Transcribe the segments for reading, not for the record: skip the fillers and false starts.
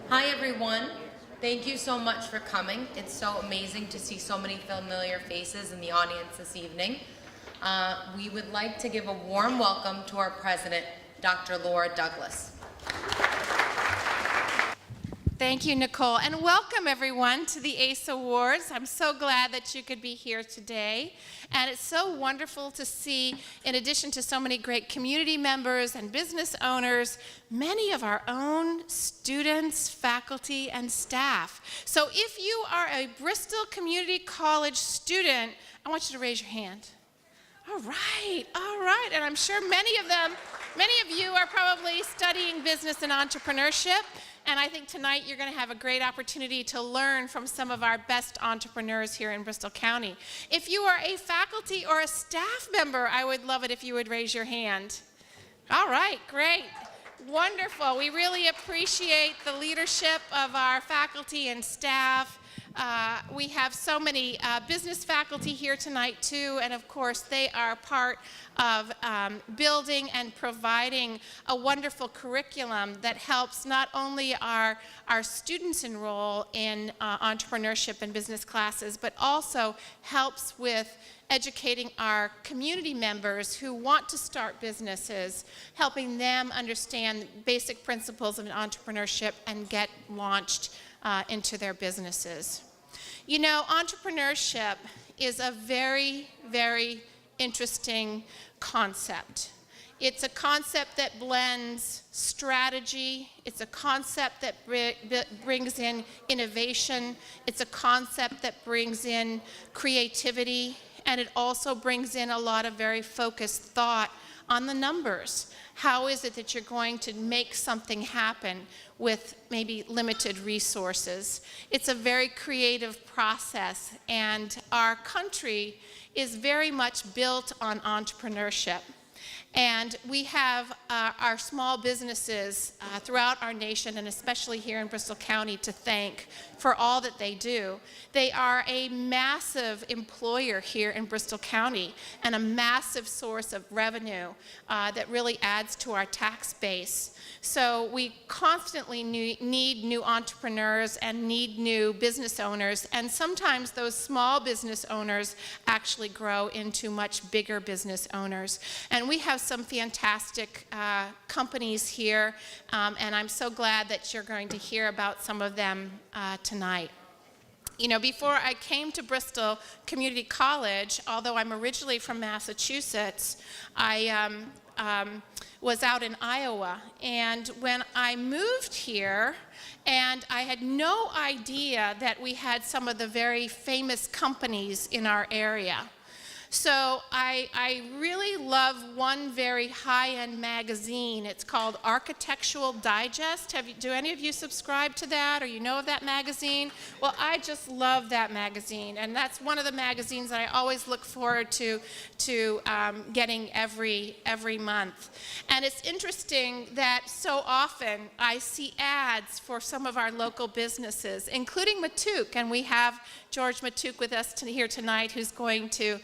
Hi everyone. Thank you so much for coming. It's so amazing to see so many familiar faces in the audience this evening. We would like to give a warm welcome to our president, Dr. Laura Douglas. Thank you, Nicole, and welcome everyone to the ACE Awards. I'm so glad that you could be here today, and it's so wonderful to see, in addition to so many great community members and business owners, many of our own students, faculty, and staff. So if you are a Bristol Community College student, I want you to raise your hand. All right, and I'm sure many of you are probably studying business and entrepreneurship. And I think tonight you're going to have a great opportunity to learn from some of our best entrepreneurs here in Bristol County. If you are a faculty or a staff member, I would love it if you would raise your hand. All right, great. Wonderful. We really appreciate the leadership of our faculty and staff. We have so many business faculty here tonight too, and of course they are part of building and providing a wonderful curriculum that helps not only our students enroll in entrepreneurship and business classes, but also helps with educating our community members who want to start businesses, helping them understand basic principles of entrepreneurship and get launched into their businesses. You know, entrepreneurship is a very, very interesting concept. It's a concept that blends strategy. It's a concept that brings in innovation. It's a concept that brings in creativity. And it also brings in a lot of very focused thought on the numbers. How is it that you're going to make something happen with maybe limited resources? It's a very creative process, and our country is very much built on entrepreneurship. And we have our small businesses throughout our nation, and especially here in Bristol County, to thank for all that they do. They are a massive employer here in Bristol County and a massive source of revenue that really adds to our tax base. So we constantly need new entrepreneurs and need new business owners, and sometimes those small business owners actually grow into much bigger business owners. And we have some fantastic companies here, and I'm so glad that you're going to hear about some of them tonight. You know, before I came to Bristol Community College, although I'm originally from Massachusetts, I was out in Iowa. And when I moved here, and I had no idea that we had some of the very famous companies in our area. So I really love one very high-end magazine. It's called Architectural Digest. Do any of you subscribe to that, or you know of that magazine? Well, I just love that magazine, and that's one of the magazines that I always look forward to getting every month. And it's interesting that so often I see ads for some of our local businesses, including Matouk, and we have George Matouk with us here tonight, who's going to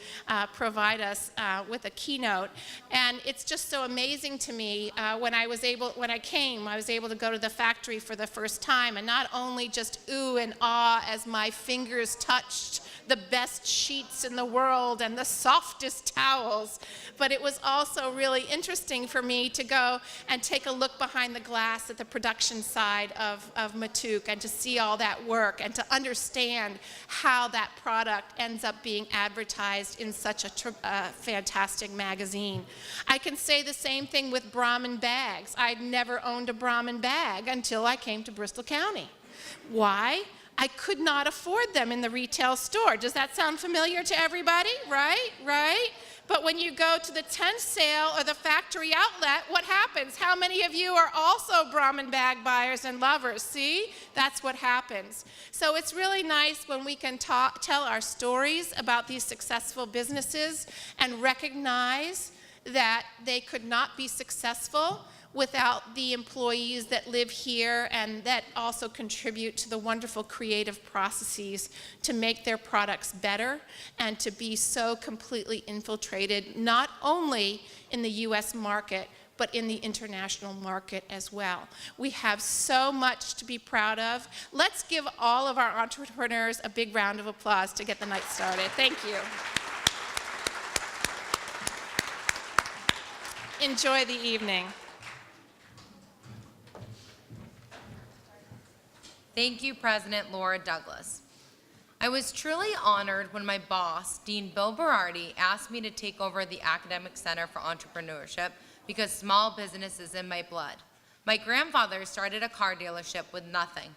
provide us with a keynote. And it's just so amazing to me when I came, I was able to go to the factory for the first time, and not only just ooh and ah as my fingers touched the best sheets in the world and the softest towels, but it was also really interesting for me to go and take a look behind the glass at the production side of Matouk, and to see all that work and to understand how that product ends up being advertised in such a fantastic magazine. I can say the same thing with Brahmin bags. I'd never owned a Brahmin bag until I came to Bristol County. Why? I could not afford them in the retail store. Does that sound familiar to everybody? Right? But when you go to the tent sale or the factory outlet, what happens? How many of you are also Brahmin bag buyers and lovers? See? That's what happens. So it's really nice when we can tell our stories about these successful businesses and recognize that they could not be successful without the employees that live here and that also contribute to the wonderful creative processes to make their products better and to be so completely infiltrated, not only in the US market, but in the international market as well. We have so much to be proud of. Let's give all of our entrepreneurs a big round of applause to get the night started. Thank you. Enjoy the evening. Thank you, President Laura Douglas. I was truly honored when my boss, Dean Bill Berardi, asked me to take over the Academic Center for Entrepreneurship because small business is in my blood. My grandfather started a car dealership with nothing,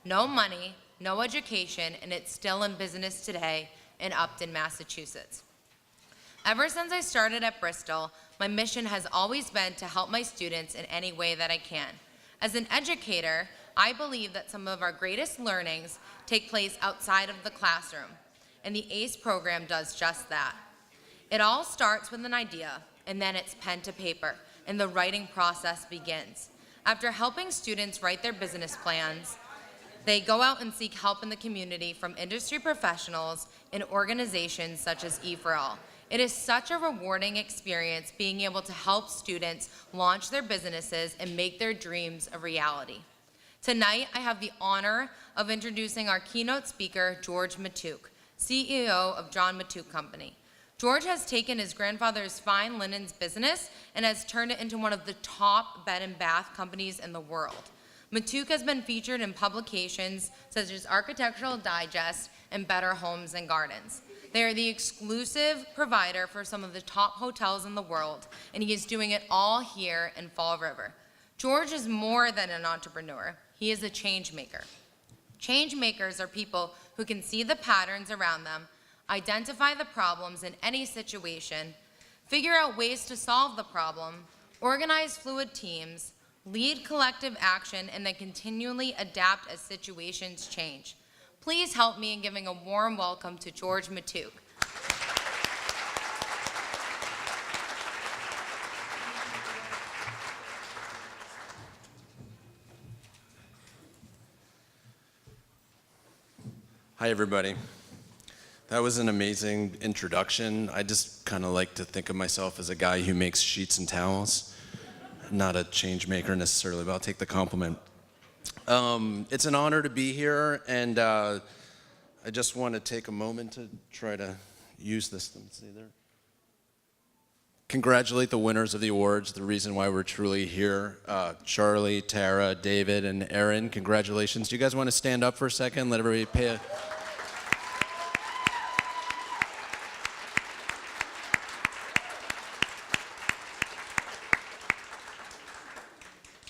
no money, no education, and it's still in business today in Upton, Massachusetts. Ever since I started at Bristol, my mission has always been to help my students in any way that I can. As an educator, I believe that some of our greatest learnings take place outside of the classroom, and the ACE program does just that. It all starts with an idea, and then it's pen to paper, and the writing process begins. After helping students write their business plans, they go out and seek help in the community from industry professionals and organizations such as E4All. It is such a rewarding experience being able to help students launch their businesses and make their dreams a reality. Tonight, I have the honor of introducing our keynote speaker, George Matouk, CEO of John Matouk Company. George has taken his grandfather's fine linens business and has turned it into one of the top bed and bath companies in the world. Matouk has been featured in publications such as Architectural Digest and Better Homes and Gardens. They are the exclusive provider for some of the top hotels in the world, and he is doing it all here in Fall River. George is more than an entrepreneur. He is a change maker. Change makers are people who can see the patterns around them, identify the problems in any situation, figure out ways to solve the problem, organize fluid teams, lead collective action, and then continually adapt as situations change. Please help me in giving a warm welcome to George Matouk. Hi, everybody. That was an amazing introduction. I just kind of like to think of myself as a guy who makes sheets and towels, not a change maker necessarily, but I'll take the compliment. It's an honor to be here, and I just want to take a moment to try to use this. Let me see there. Congratulate the winners of the awards, the reason why we're truly here. Charlie, Tara, David, and Erin, congratulations. Do you guys want to stand up for a second? Let everybody pay a...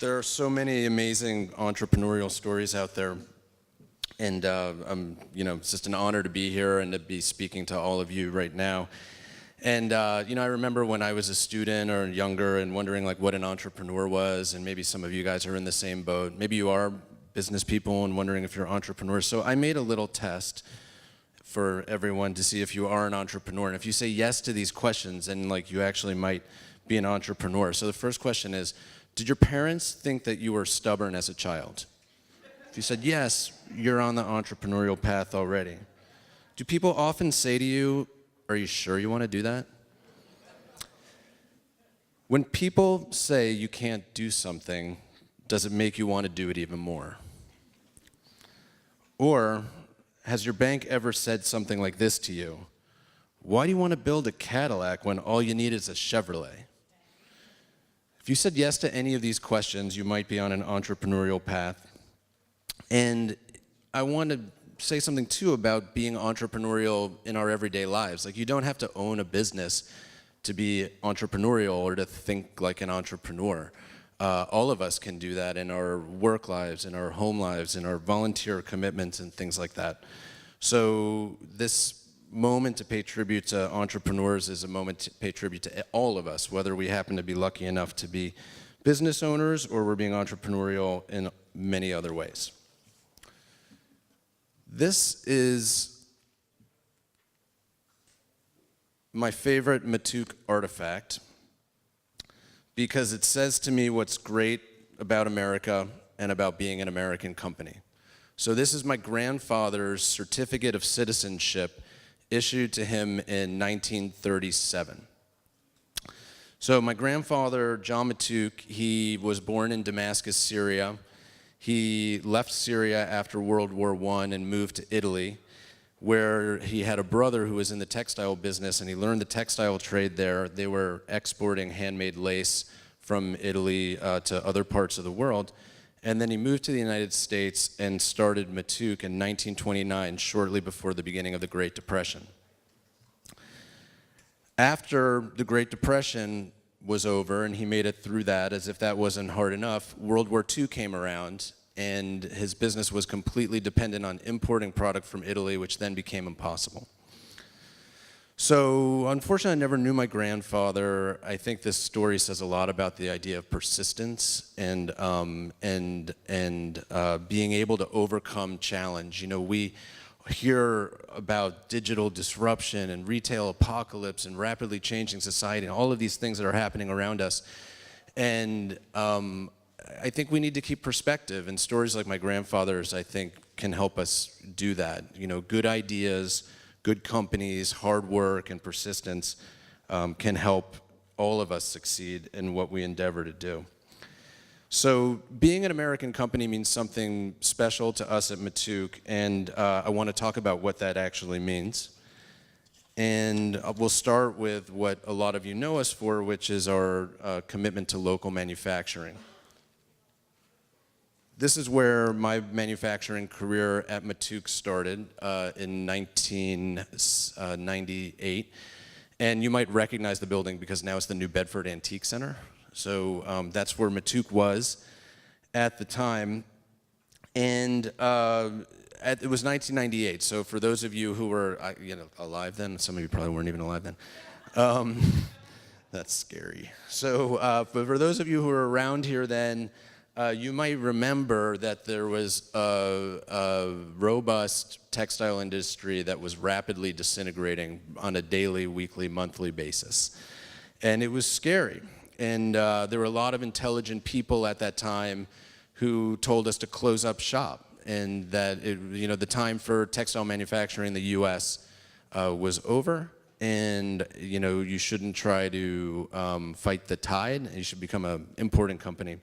There are so many amazing entrepreneurial stories out there, and it's just an honor to be here and to be speaking to all of you right now. And I remember when I was a student or younger and wondering like what an entrepreneur was, and maybe some of you guys are in the same boat. Maybe you are business people and wondering if you're entrepreneurs. So I made a little test for everyone to see if you are an entrepreneur, and if you say yes to these questions, then like you actually might be an entrepreneur. So the first question is, did your parents think that you were stubborn as a child? If you said yes, you're on the entrepreneurial path already. Do people often say to you, are you sure you want to do that? When people say you can't do something, does it make you want to do it even more? Or has your bank ever said something like this to you? Why do you want to build a Cadillac when all you need is a Chevrolet? If you said yes to any of these questions, you might be on an entrepreneurial path. And I want to say something too about being entrepreneurial in our everyday lives. Like, you don't have to own a business to be entrepreneurial or to think like an entrepreneur. All of us can do that in our work lives, in our home lives, in our volunteer commitments and things like that. So this moment to pay tribute to entrepreneurs is a moment to pay tribute to all of us, whether we happen to be lucky enough to be business owners or we're being entrepreneurial in many other ways. This is my favorite Matouk artifact because it says to me what's great about America and about being an American company. So this is my grandfather's certificate of citizenship issued to him in 1937. So my grandfather, John Matuk, he was born in Damascus, Syria. He left Syria after World War I and moved to Italy, where he had a brother who was in the textile business, and he learned the textile trade there. They were exporting handmade lace from Italy to other parts of the world. And then he moved to the United States and started Matuk in 1929, shortly before the beginning of the Great Depression. After the Great Depression was over and he made it through that, as if that wasn't hard enough, World War II came around and his business was completely dependent on importing product from Italy, which then became impossible. So unfortunately, I never knew my grandfather. I think this story says a lot about the idea of persistence and being able to overcome challenge. You know, we hear about digital disruption and retail apocalypse and rapidly changing society and all of these things that are happening around us. And I think we need to keep perspective, and stories like my grandfather's, I think, can help us do that. You know, good ideas, good companies, hard work, and persistence can help all of us succeed in what we endeavor to do. So being an American company means something special to us at Matuk, and I want to talk about what that actually means. And we'll start with what a lot of you know us for, which is our commitment to local manufacturing. This is where my manufacturing career at Matuk started in 1998. And you might recognize the building because now it's the New Bedford Antique Center. So that's where Matuk was at the time. And it was 1998. So for those of you who were alive then, some of you probably weren't even alive then. That's scary. So but for those of you who were around here then, you might remember that there was a robust textile industry that was rapidly disintegrating on a daily, weekly, monthly basis. And it was scary. And there were a lot of intelligent people at that time who told us to close up shop, and that the time for textile manufacturing in the U.S. Was over, and you shouldn't try to fight the tide. You should become an importing company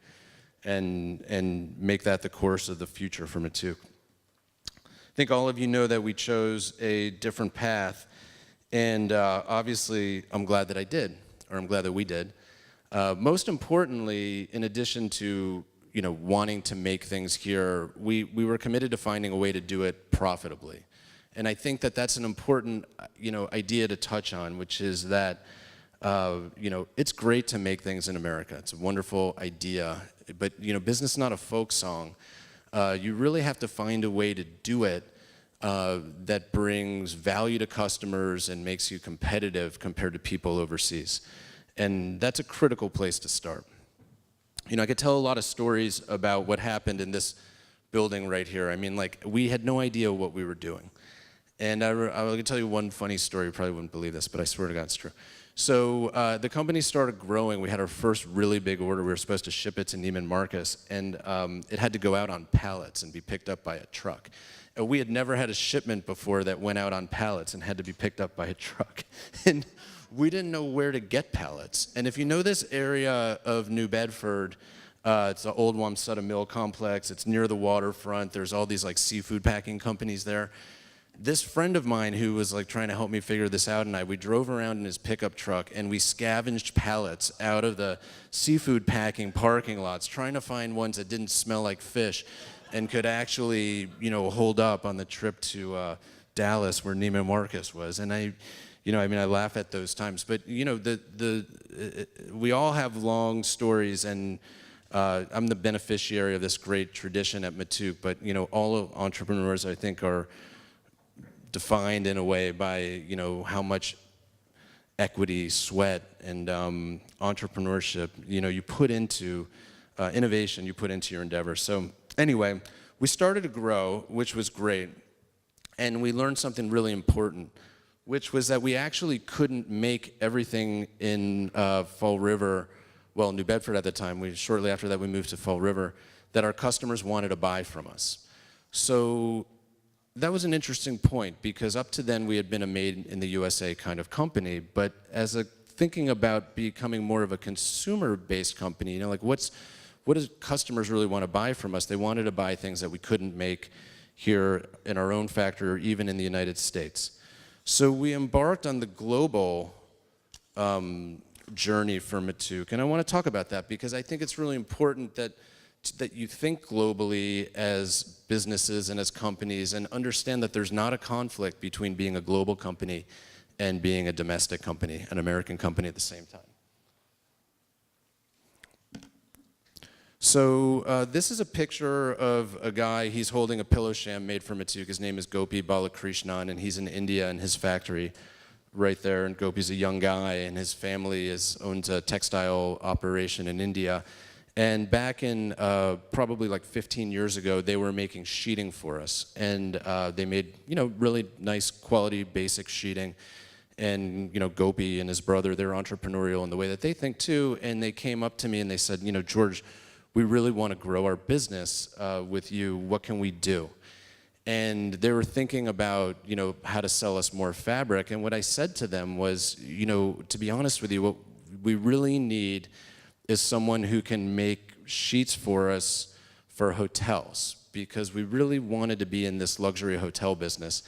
and make that the course of the future for Matuk. I think all of you know that we chose a different path, and obviously I'm glad that I did, or I'm glad that we did. Most importantly, in addition to wanting to make things here, we were committed to finding a way to do it profitably. And I think that that's an important idea to touch on, which is that it's great to make things in America. It's a wonderful idea, but business is not a folk song. You really have to find a way to do it that brings value to customers and makes you competitive compared to people overseas. And that's a critical place to start. I could tell a lot of stories about what happened in this building right here. I mean, we had no idea what we were doing. And I can tell you one funny story. You probably wouldn't believe this, but I swear to God it's true. So the company started growing. We had our first really big order. We were supposed to ship it to Neiman Marcus, and it had to go out on pallets and be picked up by a truck. And we had never had a shipment before that went out on pallets and had to be picked up by a truck. And we didn't know where to get pallets. And if you know this area of New Bedford, it's the old Wamsutta Mill complex. It's near the waterfront. There's all these seafood packing companies there. This friend of mine who was trying to help me figure this out, and we drove around in his pickup truck and we scavenged pallets out of the seafood packing parking lots, trying to find ones that didn't smell like fish and could actually, hold up on the trip to Dallas where Neiman Marcus was. And I laugh at those times, but we all have long stories, and I'm the beneficiary of this great tradition at Matuk. But all of entrepreneurs, I think, are defined in a way by how much equity, sweat, and entrepreneurship you put into innovation, you put into your endeavor. So anyway, we started to grow, which was great, and we learned something really important, which was that we actually couldn't make everything in Fall River, well, New Bedford at the time. Shortly after that, we moved to Fall River, that our customers wanted to buy from us. So that was an interesting point, because up to then we had been a made in the USA kind of company, but as thinking about becoming more of a consumer-based company. You know, like what do customers really want to buy from us? They wanted to buy things that we couldn't make here in our own factory or even in the United States. So we embarked on the global journey for Matuk, and I want to talk about that because I think it's really important that you think globally as businesses and as companies and understand that there's not a conflict between being a global company and being a domestic company, an American company at the same time. So this is a picture of a guy. He's holding a pillow sham made for Matuk. His name is Gopi Balakrishnan, and he's in India in his factory right there. And Gopi's a young guy, and his family owns a textile operation in India. And back in probably like 15 years ago, they were making sheeting for us. And they made, you know, really nice quality basic sheeting. And, you know, Gopi and his brother, they're entrepreneurial in the way that they think too. And they came up to me and they said, you know, George, we really want to grow our business with you. What can we do? And they were thinking about, you know, how to sell us more fabric. And what I said to them was, you know, to be honest with you, what we really need is someone who can make sheets for us for hotels, because we really wanted to be in this luxury hotel business.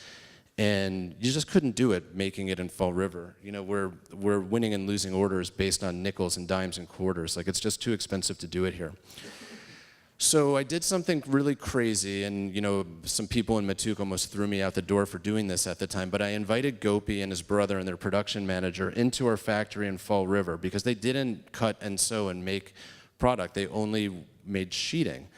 And you just couldn't do it making it in Fall River. You know, we're winning and losing orders based on nickels and dimes and quarters. Like, it's just too expensive to do it here. So I did something really crazy, and, you know, some people in Matuk almost threw me out the door for doing this at the time, but I invited Gopi and his brother and their production manager into our factory in Fall River because they didn't cut and sew and make product. They only made sheeting.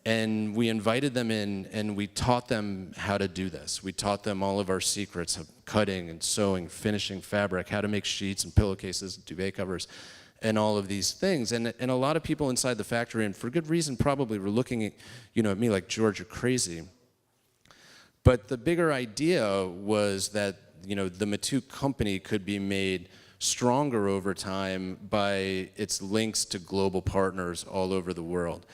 And we invited them in, and we taught them how to do this. We taught them all of our secrets of cutting and sewing, finishing fabric, how to make sheets and pillowcases, duvet covers, and all of these things. And a lot of people inside the factory, and for good reason probably, were looking at, you know, at me like, George, you're crazy. But the bigger idea was that, you know, the Matuk company could be made stronger over time by its links to global partners all over the world.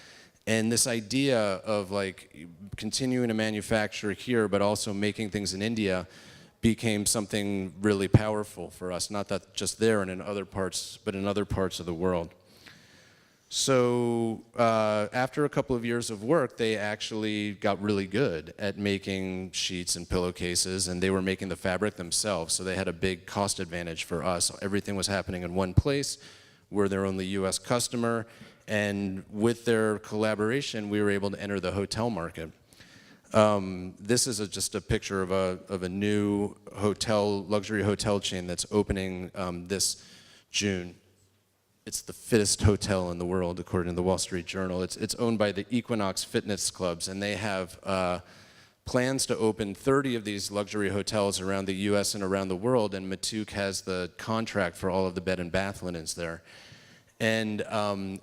And this idea of like continuing to manufacture here but also making things in India became something really powerful for us, not that just there and in other parts, but in other parts of the world. So after a couple of years of work, they actually got really good at making sheets and pillowcases, and they were making the fabric themselves, so they had a big cost advantage for us. Everything was happening in one place. We're their only US customer, and with their collaboration, we were able to enter the hotel market. This is just a picture of a new hotel, luxury hotel chain that's opening this June. It's the fittest hotel in the world, according to the Wall Street Journal. It's owned by the Equinox Fitness Clubs, and they have plans to open 30 of these luxury hotels around the US and around the world, and Matuk has the contract for all of the bed and bath linens there. And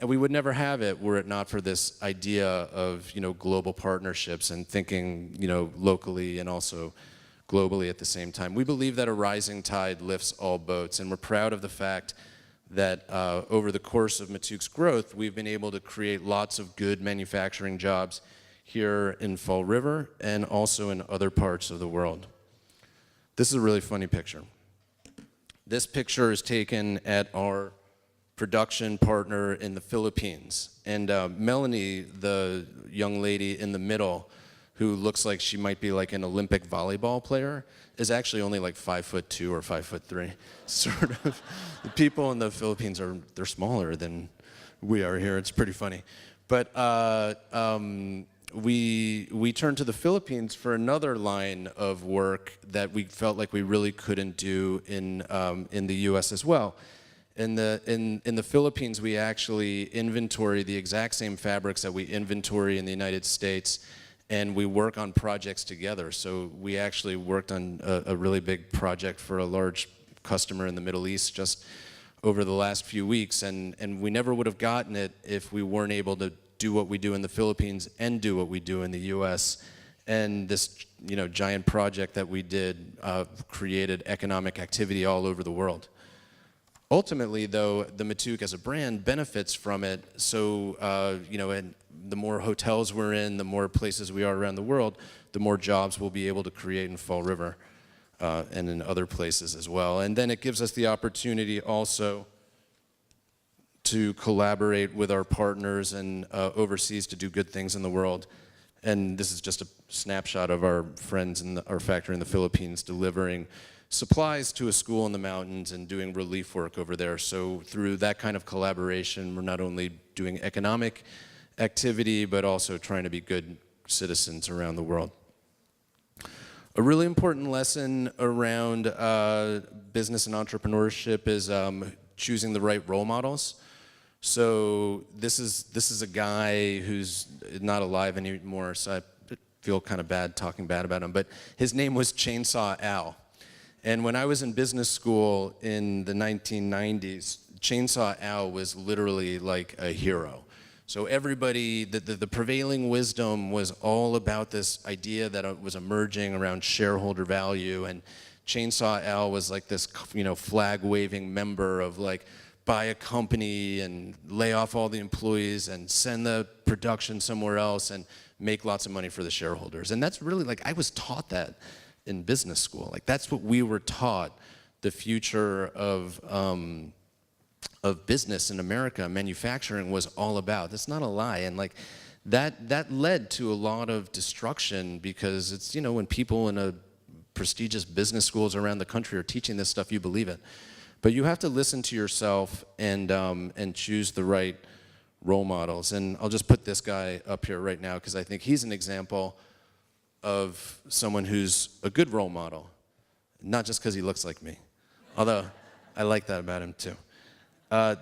we would never have it were it not for this idea of, you know, global partnerships and thinking, you know, locally and also globally at the same time. We believe that a rising tide lifts all boats, and we're proud of the fact that over the course of Matuk's growth, we've been able to create lots of good manufacturing jobs here in Fall River and also in other parts of the world. This is a really funny picture. This picture is taken at our production partner in the Philippines. And Melanie, the young lady in the middle, who looks like she might be like an Olympic volleyball player, is actually only like 5'2" or 5'3", sort of. The people in the Philippines they're smaller than we are here. It's pretty funny. But we turned to the Philippines for another line of work that we felt like we really couldn't do in the U.S. as well. In the Philippines, we actually inventory the exact same fabrics that we inventory in the United States, and we work on projects together. So we actually worked on a really big project for a large customer in the Middle East just over the last few weeks, and we never would have gotten it if we weren't able to do what we do in the Philippines and do what we do in the U.S. And this, you know, giant project that we did created economic activity all over the world. Ultimately, though, the Matuk as a brand benefits from it. So, you know, and the more hotels we're in, the more places we are around the world, the more jobs we'll be able to create in Fall River. and in other places as well. And then it gives us the opportunity also to collaborate with our partners and overseas to do good things in the world. And this is just a snapshot of our friends in our factory in the Philippines delivering supplies to a school in the mountains and doing relief work over there. So through that kind of collaboration, we're not only doing economic activity, but also trying to be good citizens around the world. A really important lesson around business and entrepreneurship is choosing the right role models. So this is a guy who's not alive anymore, so I feel kind of bad talking bad about him, but his name was Chainsaw Al. And when I was in business school in the 1990s, Chainsaw Al was literally like a hero. So everybody, the prevailing wisdom was all about this idea that was emerging around shareholder value, and Chainsaw Al was like this, flag-waving member of like, buy a company and lay off all the employees and send the production somewhere else and make lots of money for the shareholders. And that's really like, I was taught that in business school. Like that's what we were taught the future of business in America, manufacturing was all about. That's not a lie. And like that led to a lot of destruction because it's, when people in a prestigious business schools around the country are teaching this stuff, you believe it. But you have to listen to yourself and choose the right role models. And I'll just put this guy up here right now because I think he's an example of someone who's a good role model, not just because he looks like me, although I like that about him too.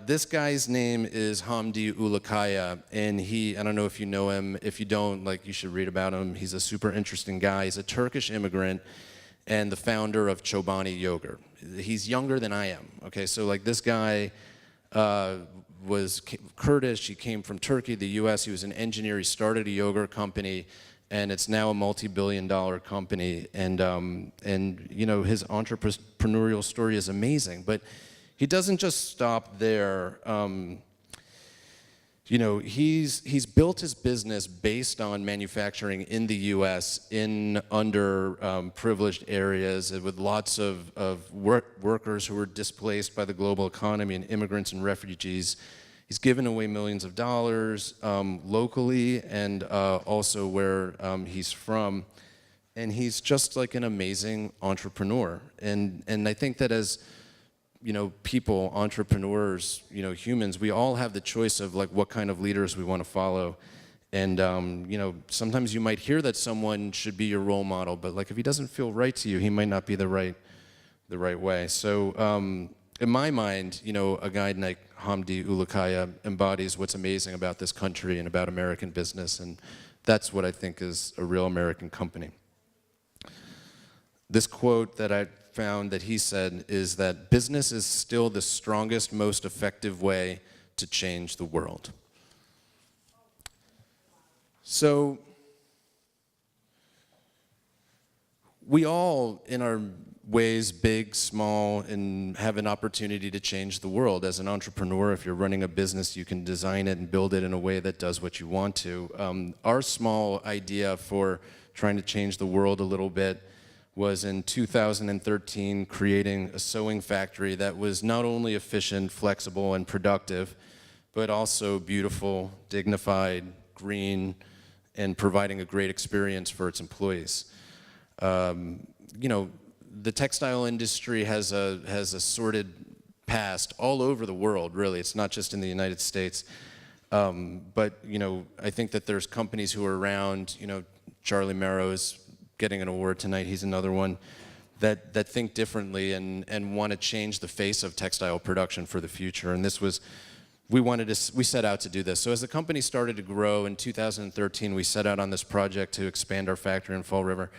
This guy's name is Hamdi Ulukaya, and I don't know if you know him. If you don't, you should read about him. He's a super interesting guy. He's a Turkish immigrant and the founder of Chobani Yogurt. He's younger than I am, okay? So this guy was Kurdish. He came from Turkey, the US. He was an engineer. He started a yogurt company, and it's now a multi-billion-dollar company. And his entrepreneurial story is amazing. But he doesn't just stop there. He's built his business based on manufacturing in the U.S. in underprivileged areas with lots of workers who were displaced by the global economy and immigrants and refugees. He's given away millions of dollars locally and also where he's from. And he's just like an amazing entrepreneur. And I think that as people, entrepreneurs, humans, we all have the choice of what kind of leaders we want to follow. And, sometimes you might hear that someone should be your role model, but if he doesn't feel right to you, he might not be the right way. So in my mind, a guy like Hamdi Ulukaya embodies what's amazing about this country and about American business. And that's what I think is a real American company. This quote that I found that he said is that business is still the strongest, most effective way to change the world. So we all, in our ways, big, small, and have an opportunity to change the world. As an entrepreneur, if you're running a business, you can design it and build it in a way that does what you want to. Our small idea for trying to change the world a little bit was in 2013 creating a sewing factory that was not only efficient, flexible, and productive, but also beautiful, dignified, green, and providing a great experience for its employees. The textile industry has a sordid past all over the world, really. It's not just in the United States. But I think that there's companies who are around, Charlie Merrow's getting an award tonight, he's another one, that think differently and want to change the face of textile production for the future. And we set out to do this. So as the company started to grow in 2013, we set out on this project to expand our factory in Fall River.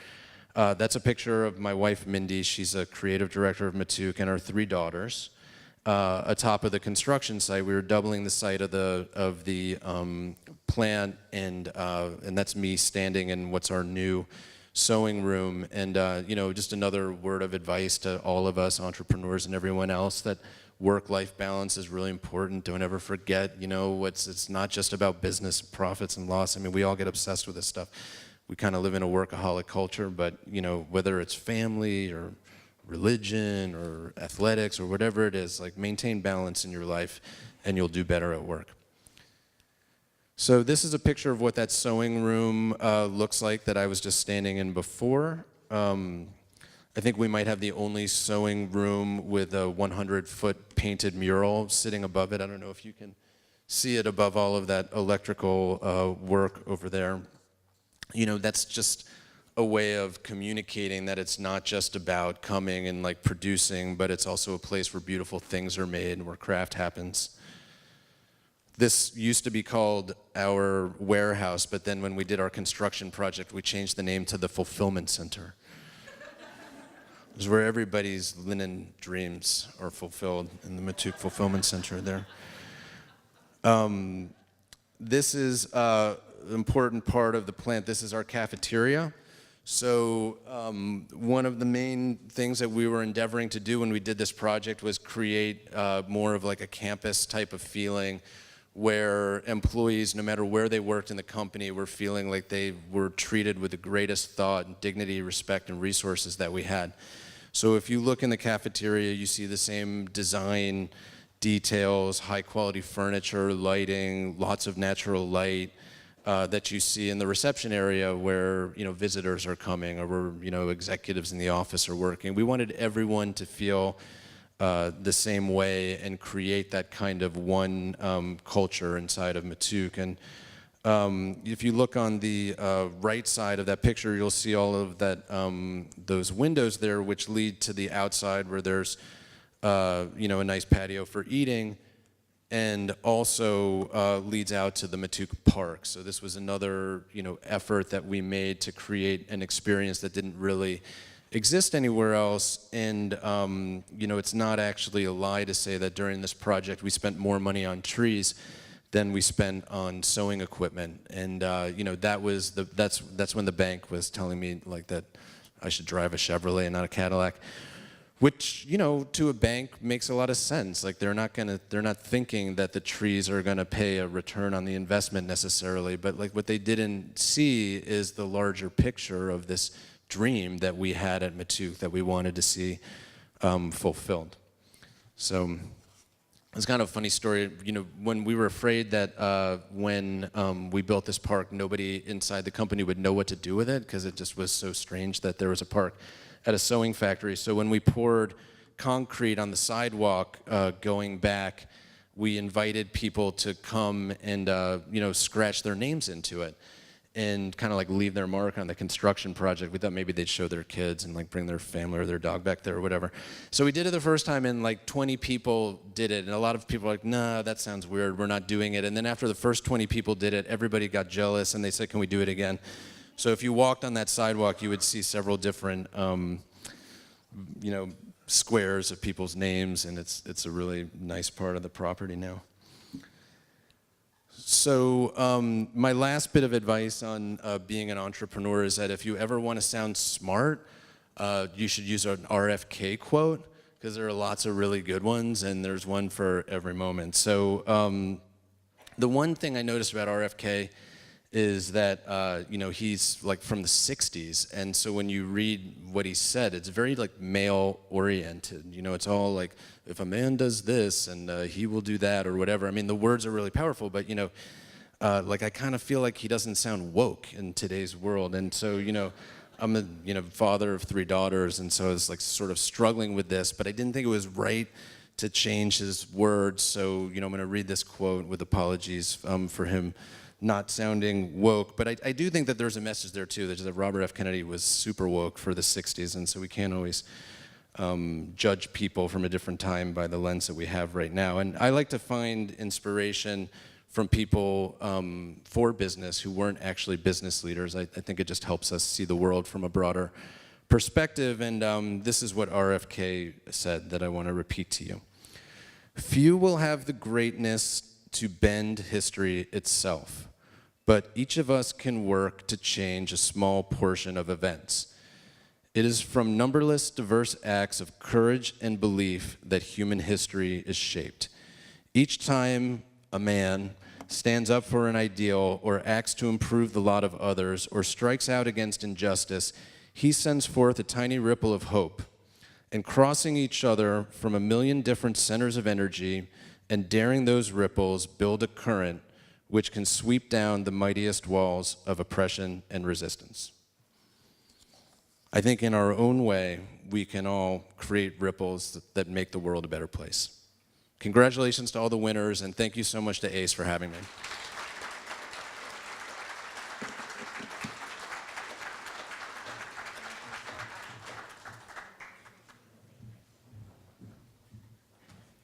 That's a picture of my wife, Mindy. She's a creative director of Matuk, and our 3 daughters. Atop of the construction site, we were doubling the site of the plant, and that's me standing in what's our new sewing room. And just another word of advice to all of us entrepreneurs and everyone else, that work-life balance is really important. Don't ever forget, it's not just about business profits and loss. I mean, we all get obsessed with this stuff. We kind of live in a workaholic culture, but whether it's family or religion or athletics or whatever it is, like maintain balance in your life and you'll do better at work. So this is a picture of what that sewing room looks like that I was just standing in before. I think we might have the only sewing room with a 100-foot painted mural sitting above it. I don't know if you can see it above all of that electrical work over there. You know, that's just a way of communicating that it's not just about coming and like producing, but it's also a place where beautiful things are made and where craft happens. This used to be called our warehouse, but then when we did our construction project, we changed the name to the Fulfillment Center. It was where everybody's linen dreams are fulfilled in the Matouk Fulfillment Center there. This is an important part of the plant. This is our cafeteria. So one of the main things that we were endeavoring to do when we did this project was create more of like a campus type of feeling where employees, no matter where they worked in the company, were feeling like they were treated with the greatest thought and dignity, respect, and resources that we had. So if you look in the cafeteria, you see the same design details, high quality furniture, lighting, lots of natural light that you see in the reception area where, you know, visitors are coming or where, you know, executives in the office are working. We wanted everyone to feel the same way and create that kind of one culture inside of Matouk. And if you look on the right side of that picture, you'll see all of that those windows there, which lead to the outside where there's you know, a nice patio for eating, and also leads out to the Matouk Park. So this was another, you know, effort that we made to create an experience that didn't really exist anywhere else. And you know, it's not actually a lie to say that during this project we spent more money on trees than we spent on sewing equipment. And you know, that's when the bank was telling me like that I should drive a Chevrolet and not a Cadillac, which, you know, to a bank makes a lot of sense. Like they're not thinking that the trees are gonna pay a return on the investment necessarily, but like what they didn't see is the larger picture of this dream that we had at Matouk that we wanted to see fulfilled. So it's kind of a funny story. You know, when we were afraid that when we built this park, nobody inside the company would know what to do with it because it just was so strange that there was a park at a sewing factory. So when we poured concrete on the sidewalk going back, we invited people to come and you know, scratch their names into it and kind of like leave their mark on the construction project. We thought maybe they'd show their kids and like bring their family or their dog back there or whatever. So we did it the first time and like 20 people did it. And a lot of people were like, nah, that sounds weird, we're not doing it. And then after the first 20 people did it, everybody got jealous and they said, can we do it again? So if you walked on that sidewalk, you would see several different you know, squares of people's names, and it's a really nice part of the property now. So my last bit of advice on being an entrepreneur is that if you ever want to sound smart, you should use an RFK quote, because there are lots of really good ones, and there's one for every moment. So the one thing I noticed about RFK is that you know, he's like from the 60s, and so when you read what he said, it's very like male oriented. You know, it's all like, if a man does this and he will do that or whatever. I mean, the words are really powerful, but you know, like I kind of feel like he doesn't sound woke in today's world. And so, you know, I'm a, you know, father of 3 daughters, and so I was like sort of struggling with this, but I didn't think it was right to change his words. So, you know, I'm going to read this quote with apologies for him not sounding woke, but I do think that there's a message there too, that Robert F. Kennedy was super woke for the 60s, and so we can't always judge people from a different time by the lens that we have right now. And I like to find inspiration from people for business who weren't actually business leaders. I think it just helps us see the world from a broader perspective, and this is what RFK said that I want to repeat to you. Few will have the greatness to bend history itself, but each of us can work to change a small portion of events. It is from numberless diverse acts of courage and belief that human history is shaped. Each time a man stands up for an ideal or acts to improve the lot of others or strikes out against injustice, he sends forth a tiny ripple of hope, and crossing each other from a million different centers of energy and daring those ripples build a current which can sweep down the mightiest walls of oppression and resistance. I think in our own way, we can all create ripples that make the world a better place. Congratulations to all the winners, and thank you so much to ACE for having me.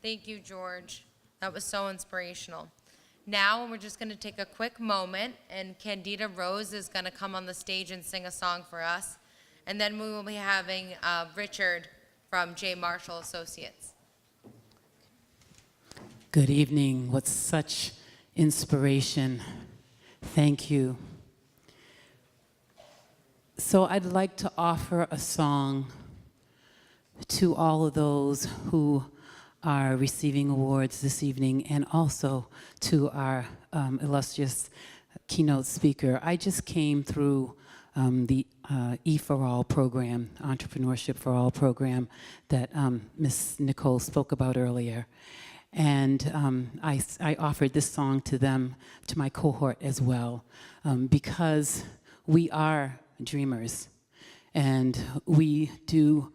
Thank you, George. That was so inspirational. Now we're just going to take a quick moment, and Candida Rose is going to come on the stage and sing a song for us. And then we will be having Richard from J. Marshall Associates. Good evening. What such inspiration. Thank you. So I'd like to offer a song to all of those who are receiving awards this evening, and also to our illustrious keynote speaker. I just came through the E for All program, Entrepreneurship for All program that Ms. Nicole spoke about earlier. And I offered this song to them, to my cohort as well, because we are dreamers, and we do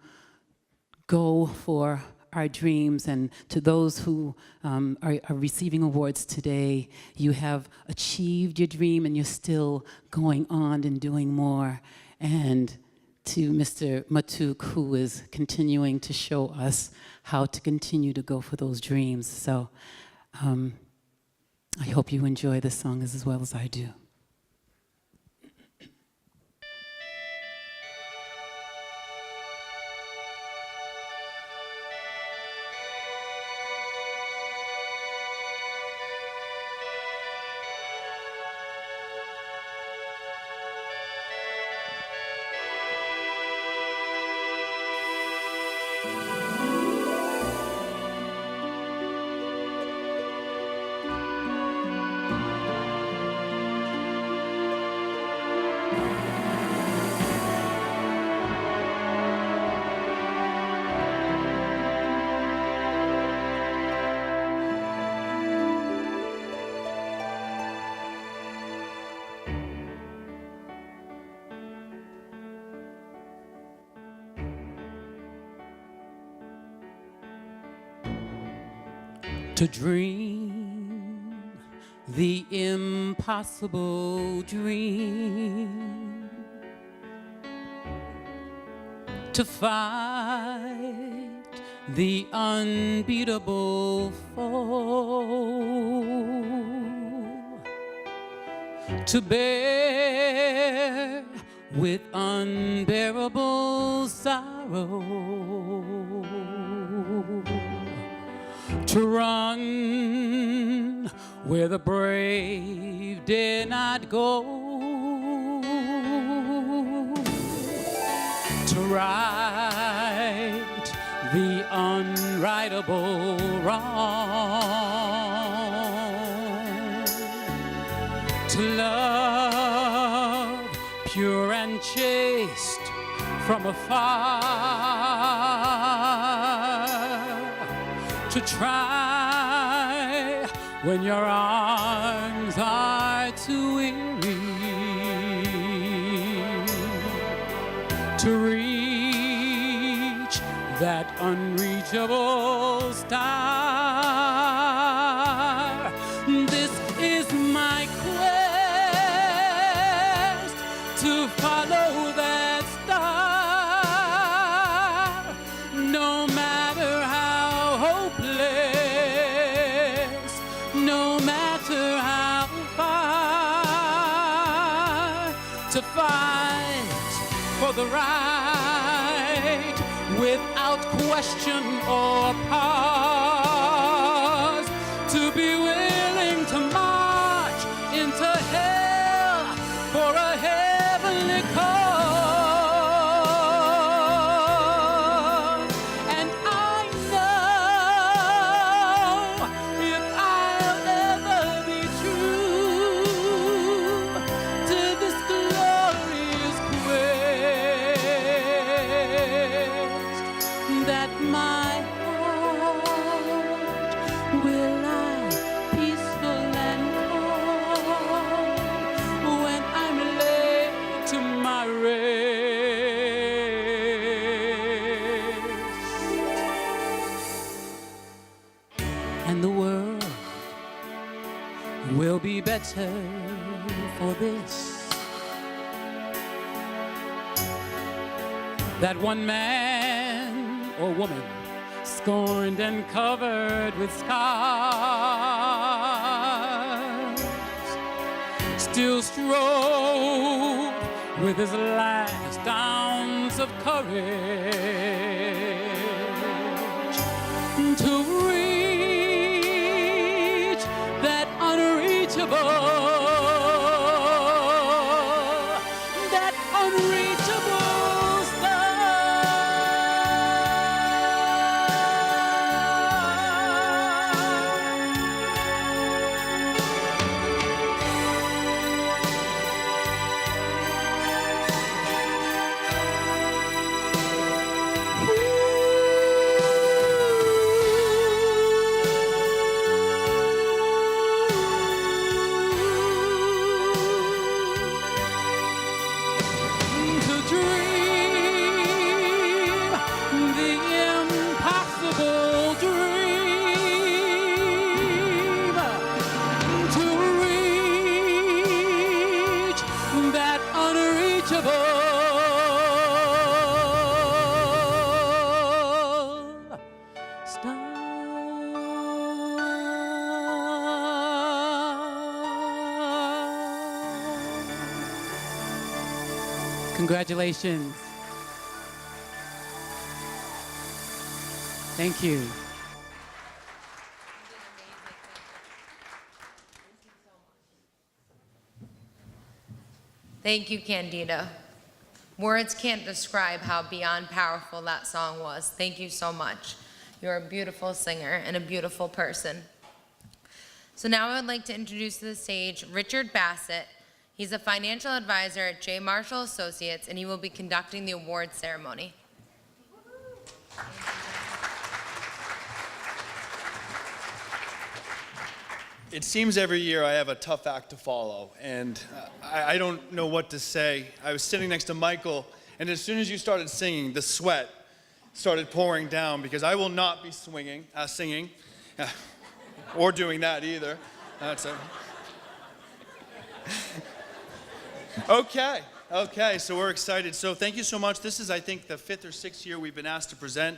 go for our dreams. And to those who are receiving awards today, you have achieved your dream and you're still going on and doing more. And to Mr. Matuk, who is continuing to show us how to continue to go for those dreams. So I hope you enjoy this song as well as I do. To dream the impossible dream, to fight the unbeatable foe, to bear with unbearable sorrow, to run where the brave dare not go, to right the unrightable wrong, to love pure and chaste from afar, to try when your arms are too weary, to reach that unreachable star. This is my quest to follow that star, no matter how hopeless, no matter how far, to fight for the right without question or pause, to be willing to march into hell for a heavenly cause. And I know if I'll ever be true to this glorious quest, better for this. That one man or woman scorned and covered with scars still strove with his last ounce of courage to reach that unreachable Congratulations. Thank you. Thank you, Candida. Words can't describe how beyond powerful that song was. Thank you so much. You're a beautiful singer and a beautiful person. So now I would like to introduce to the stage Richard Bassett. He's a financial advisor at J. Marshall Associates, and he will be conducting the award ceremony. It seems every year I have a tough act to follow, and I don't know what to say. I was sitting next to Michael, and as soon as you started singing, the sweat started pouring down, because I will not be singing, or doing that either. Okay, so we're excited. So thank you so much. This is, I think, the 5th or 6th year we've been asked to present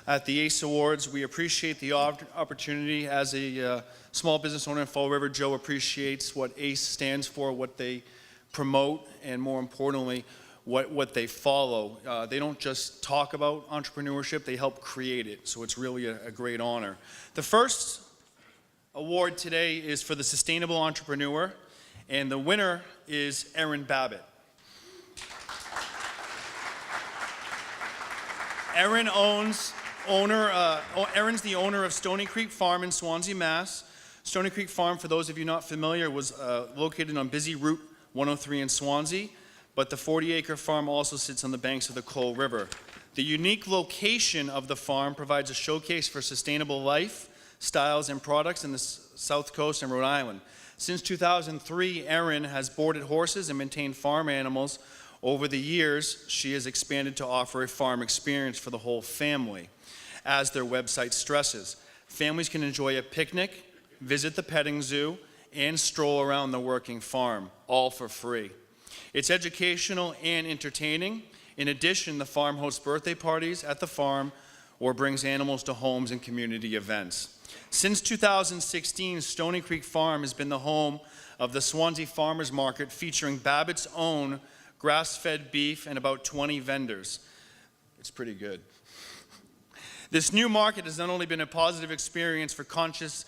at the ACE Awards. We appreciate the opportunity. As a small business owner in Fall River, Joe appreciates what ACE stands for, what they promote, and more importantly, what they follow. They don't just talk about entrepreneurship, they help create it. So it's really a great honor. The first award today is for the Sustainable Entrepreneur, and the winner is Erin Babbitt. Erin's the owner of Stony Creek Farm in Swansea, Mass. Stony Creek Farm, for those of you not familiar, was located on busy Route 103 in Swansea, but the 40-acre farm also sits on the banks of the Coal River. The unique location of the farm provides a showcase for sustainable lifestyles and products in the South Coast and Rhode Island. Since 2003, Erin has boarded horses and maintained farm animals. Over the years, she has expanded to offer a farm experience for the whole family. As their website stresses, families can enjoy a picnic, visit the petting zoo, and stroll around the working farm, all for free. It's educational and entertaining. In addition, the farm hosts birthday parties at the farm or brings animals to homes and community events. Since 2016, Stony Creek Farm has been the home of the Swansea Farmers Market, featuring Babbitt's own grass-fed beef and about 20 vendors. It's pretty good. This new market has not only been a positive experience for conscious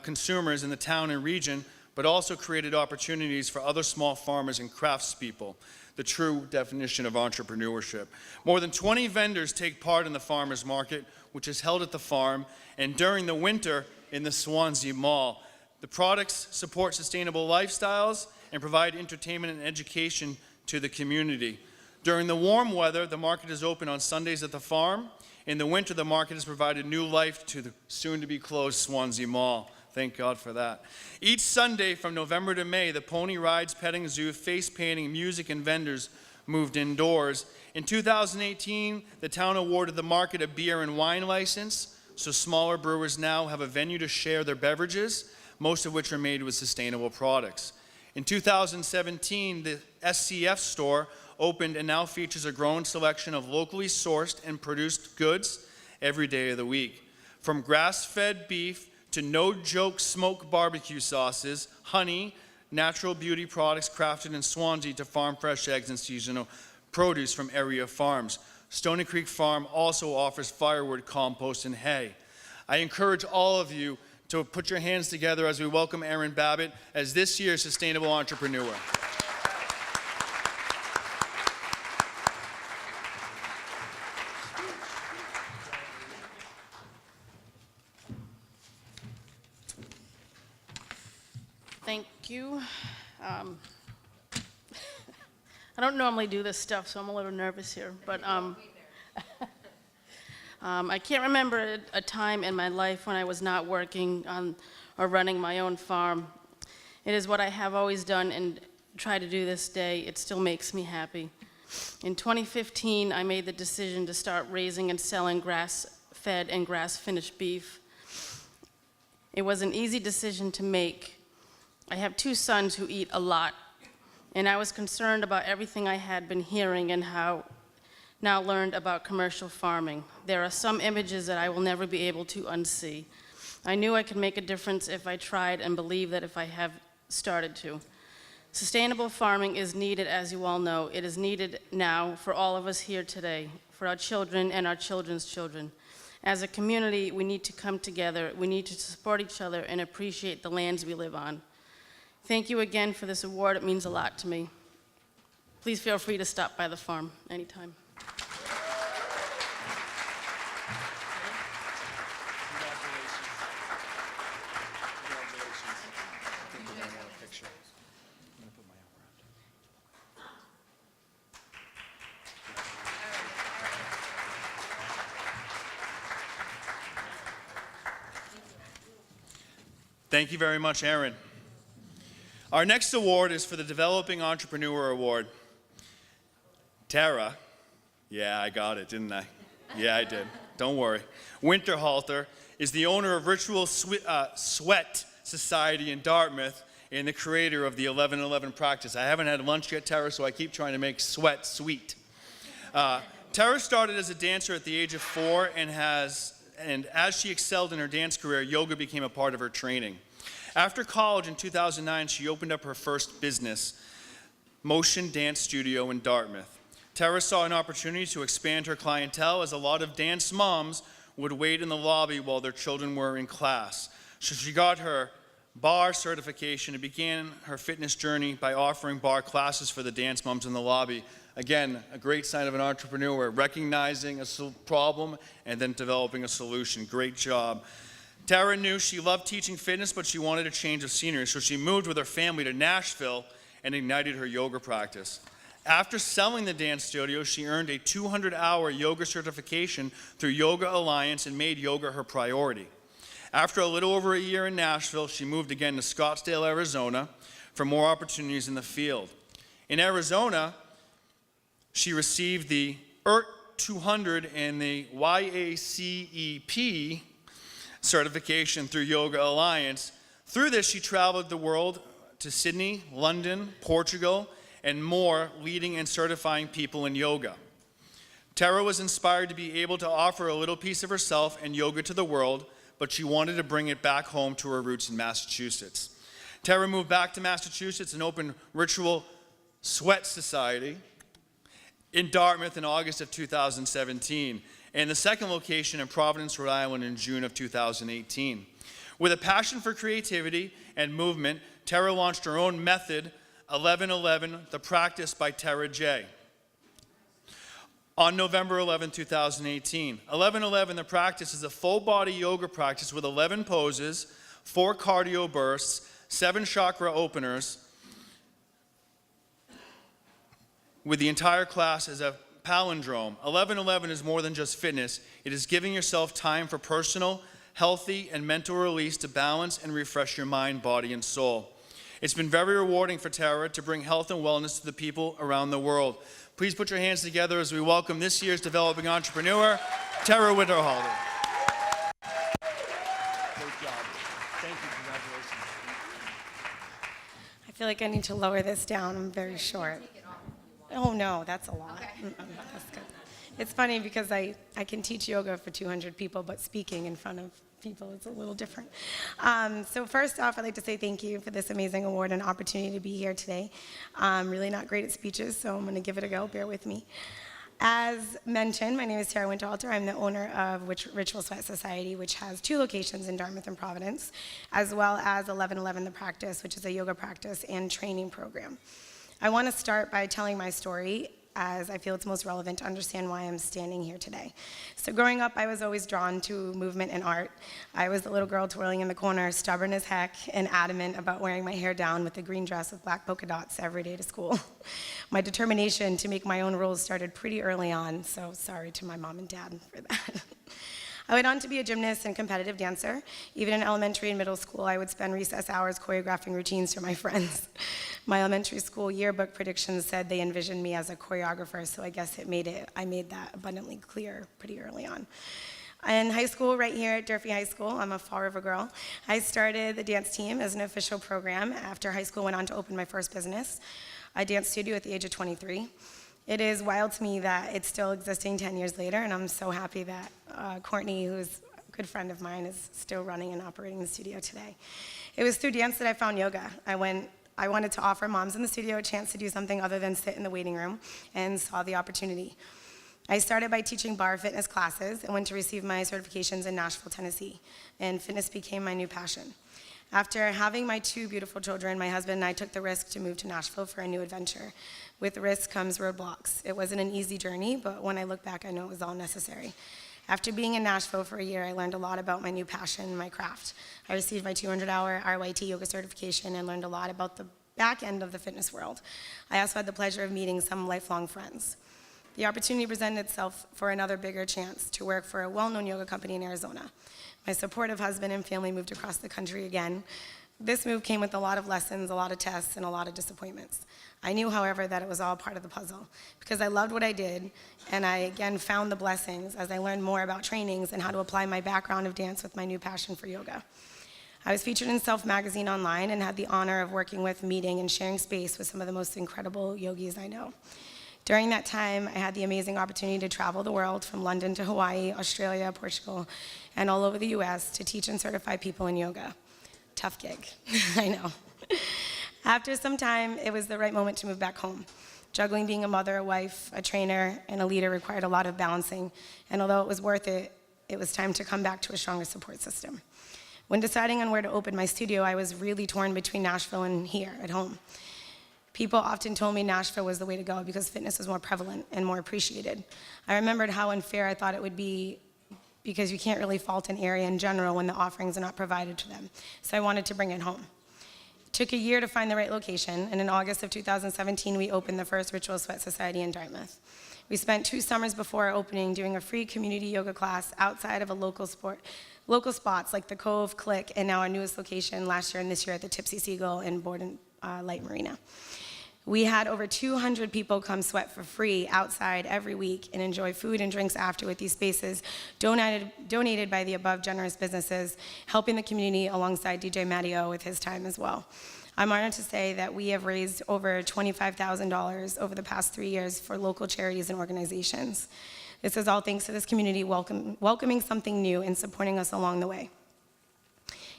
consumers in the town and region, but also created opportunities for other small farmers and craftspeople, the true definition of entrepreneurship. More than 20 vendors take part in the farmers market, which is held at the farm, and during the winter in the Swansea Mall. The products support sustainable lifestyles and provide entertainment and education to the community. During the warm weather, the market is open on Sundays at the farm. In the winter, the market has provided new life to the soon-to-be-closed Swansea Mall. Thank God for that. Each Sunday from November to May, the pony rides, petting zoo, face painting, music, and vendors moved indoors. In 2018, the town awarded the market a beer and wine license, so smaller brewers now have a venue to share their beverages. most of which are made with sustainable products. In 2017, the SCF store opened and now features a growing selection of locally sourced and produced goods every day of the week. From grass-fed beef to no-joke smoked barbecue sauces, honey, natural beauty products crafted in Swansea to farm fresh eggs and seasonal produce from area farms. Stony Creek Farm also offers firewood, compost, and hay. I encourage all of you to put your hands together as we welcome Erin Babbitt as this year's Sustainable Entrepreneur. Thank you. I don't normally do this stuff, so I'm a little nervous here, but I can't remember a time in my life when I was not working on or running my own farm. It is what I have always done and try to do this day. It still makes me happy. In 2015, I made the decision to start raising and selling grass-fed and grass-finished beef. It was an easy decision to make. I have 2 sons who eat a lot, and I was concerned about everything I had been hearing and how now learned about commercial farming. There are some images that I will never be able to unsee. I knew I could make a difference if I tried and believe that if I have started to. Sustainable farming is needed, as you all know. It is needed now for all of us here today, for our children and our children's children. As a community, we need to come together. We need to support each other and appreciate the lands we live on. Thank you again for this award. It means a lot to me. Please feel free to stop by the farm anytime. Thank you very much, Erin. Our next award is for the Developing Entrepreneur Award. Tara, yeah, I got it, didn't I? Yeah, I did. Don't worry. Winterhalter is the owner of Ritual Sweat Society in Dartmouth and the creator of the 1111 practice. I haven't had lunch yet, Tara, so I keep trying to make sweat sweet. Tara started as a dancer at the age of 4 and as she excelled in her dance career, yoga became a part of her training. After college in 2009, she opened up her first business, Motion Dance Studio in Dartmouth. Tara saw an opportunity to expand her clientele as a lot of dance moms would wait in the lobby while their children were in class. So she got her bar certification and began her fitness journey by offering bar classes for the dance moms in the lobby. Again, a great sign of an entrepreneur, recognizing a problem and then developing a solution. Great job. Tara knew she loved teaching fitness, but she wanted a change of scenery, so she moved with her family to Nashville and ignited her yoga practice. After selling the dance studio, she earned a 200-hour yoga certification through Yoga Alliance and made yoga her priority. After a little over a year in Nashville, she moved again to Scottsdale, Arizona, for more opportunities in the field. In Arizona, she received the ERT 200 and the YACEP certification through Yoga Alliance. Through this, she traveled the world to Sydney, London, Portugal, and more, leading and certifying people in yoga. Tara was inspired to be able to offer a little piece of herself and yoga to the world, but she wanted to bring it back home to her roots in Massachusetts. Tara moved back to Massachusetts and opened Ritual Sweat Society in Dartmouth in August of 2017, and the second location in Providence, Rhode Island in June of 2018. With a passion for creativity and movement, Tara launched her own method, 1111, The Practice by Tara J. On November 11, 2018. 1111, The Practice is a full-body yoga practice with 11 poses, 4 cardio bursts, 7 chakra openers, with the entire class as a palindrome. 1111 is more than just fitness. It is giving yourself time for personal, healthy, and mental release to balance and refresh your mind, body, and soul. It's been very rewarding for Tara to bring health and wellness to the people around the world. Please put your hands together as we welcome this year's Developing Entrepreneur, Tara Winterhalter. Great job. Thank you. Congratulations. feel like I need to lower this down. I'm very short. Oh, no, that's a lot. That's good. It's funny because I can teach yoga for 200 people, but speaking in front of people is a little different. So first off, I'd like to say thank you for this amazing award and opportunity to be here today. I'm really not great at speeches, so I'm going to give it a go. Bear with me. As mentioned, my name is Tara Winterhalter. I'm the owner of Ritual Sweat Society, which has 2 locations in Dartmouth and Providence, as well as 1111 The Practice, which is a yoga practice and training program. I want to start by telling my story, as I feel it's most relevant to understand why I'm standing here today. So growing up, I was always drawn to movement and art. I was the little girl twirling in the corner, stubborn as heck, and adamant about wearing my hair down with a green dress with black polka dots every day to school. My determination to make my own rules started pretty early on, so sorry to my mom and dad for that. I went on to be a gymnast and competitive dancer. Even in elementary and middle school, I would spend recess hours choreographing routines for my friends. My elementary school yearbook predictions said they envisioned me as a choreographer, so I guess I made that abundantly clear pretty early on. In high school, right here at Durfee High School, I'm a Fall River girl, I started the dance team as an official program. After high school, went on to open my first business, a dance studio at the age of 23. It is wild to me that it's still existing 10 years later, and I'm so happy that Courtney, who's a good friend of mine, is still running and operating the studio today. It was through dance that I found yoga. I wanted to offer moms in the studio a chance to do something other than sit in the waiting room, and saw the opportunity. I started by teaching bar fitness classes and went to receive my certifications in Nashville, Tennessee, and fitness became my new passion. After having my 2 beautiful children, my husband and I took the risk to move to Nashville for a new adventure. With risk comes roadblocks. It wasn't an easy journey, but when I look back, I know it was all necessary. After being in Nashville for a year, I learned a lot about my new passion, my craft. I received my 200-hour RYT yoga certification and learned a lot about the back end of the fitness world. I also had the pleasure of meeting some lifelong friends. The opportunity presented itself for another bigger chance to work for a well-known yoga company in Arizona. My supportive husband and family moved across the country again. This move came with a lot of lessons, a lot of tests, and a lot of disappointments. I knew, however, that it was all part of the puzzle because I loved what I did, and I again found the blessings as I learned more about trainings and how to apply my background of dance with my new passion for yoga. I was featured in Self magazine online and had the honor of working with, meeting, and sharing space with some of the most incredible yogis I know. During that time, I had the amazing opportunity to travel the world from London to Hawaii, Australia, Portugal, and all over the US to teach and certify people in yoga. Tough gig, I know. After some time, it was the right moment to move back home. Juggling being a mother, a wife, a trainer, and a leader required a lot of balancing, and although it was worth it, it was time to come back to a stronger support system. When deciding on where to open my studio, I was really torn between Nashville and here at home. People often told me Nashville was the way to go because fitness was more prevalent and more appreciated. I remembered how unfair I thought it would be because you can't really fault an area in general when the offerings are not provided to them. So I wanted to bring it home. It took a year to find the right location, and in August of 2017, we opened the first Ritual Sweat Society in Dartmouth. We spent 2 summers before our opening doing a free community yoga class outside of a local spots like the Cove, Click, and now our newest location last year and this year at the Tipsy Seagull in Borden Light Marina. We had over 200 people come sweat for free outside every week and enjoy food and drinks after with these spaces donated by the above generous businesses, helping the community alongside DJ Matteo with his time as well. I'm honored to say that we have raised over $25,000 over the past 3 years for local charities and organizations. This is all thanks to this community welcoming something new and supporting us along the way.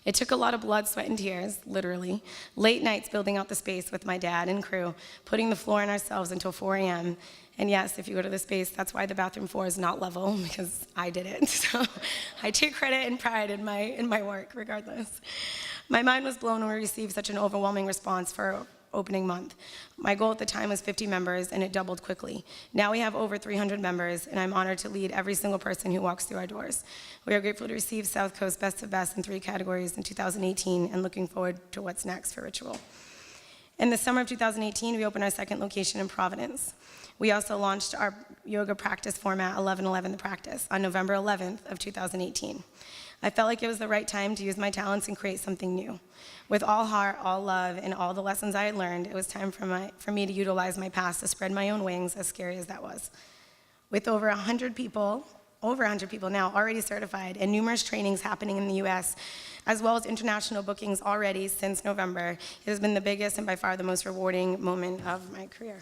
It took a lot of blood, sweat, and tears, literally. Late nights building out the space with my dad and crew, putting the floor in ourselves until 4 a.m. And yes, if you go to the space, that's why the bathroom floor is not level, because I did it. So I take credit and pride in my work, regardless. My mind was blown when we received such an overwhelming response for opening month. My goal at the time was 50 members, and it doubled quickly. Now we have over 300 members, and I'm honored to lead every single person who walks through our doors. We are grateful to receive South Coast Best of Best in 3 categories in 2018, and looking forward to what's next for Ritual. In the summer of 2018, we opened our second location in Providence. We also launched our yoga practice format, 1111 The Practice, on November 11th of 2018. I felt like it was the right time to use my talents and create something new. With all heart, all love, and all the lessons I had learned, it was time for me to utilize my past to spread my own wings, as scary as that was. With over 100 people, over 100 people now already certified, and numerous trainings happening in the US, as well as international bookings already since November. It has been the biggest and by far the most rewarding moment of my career.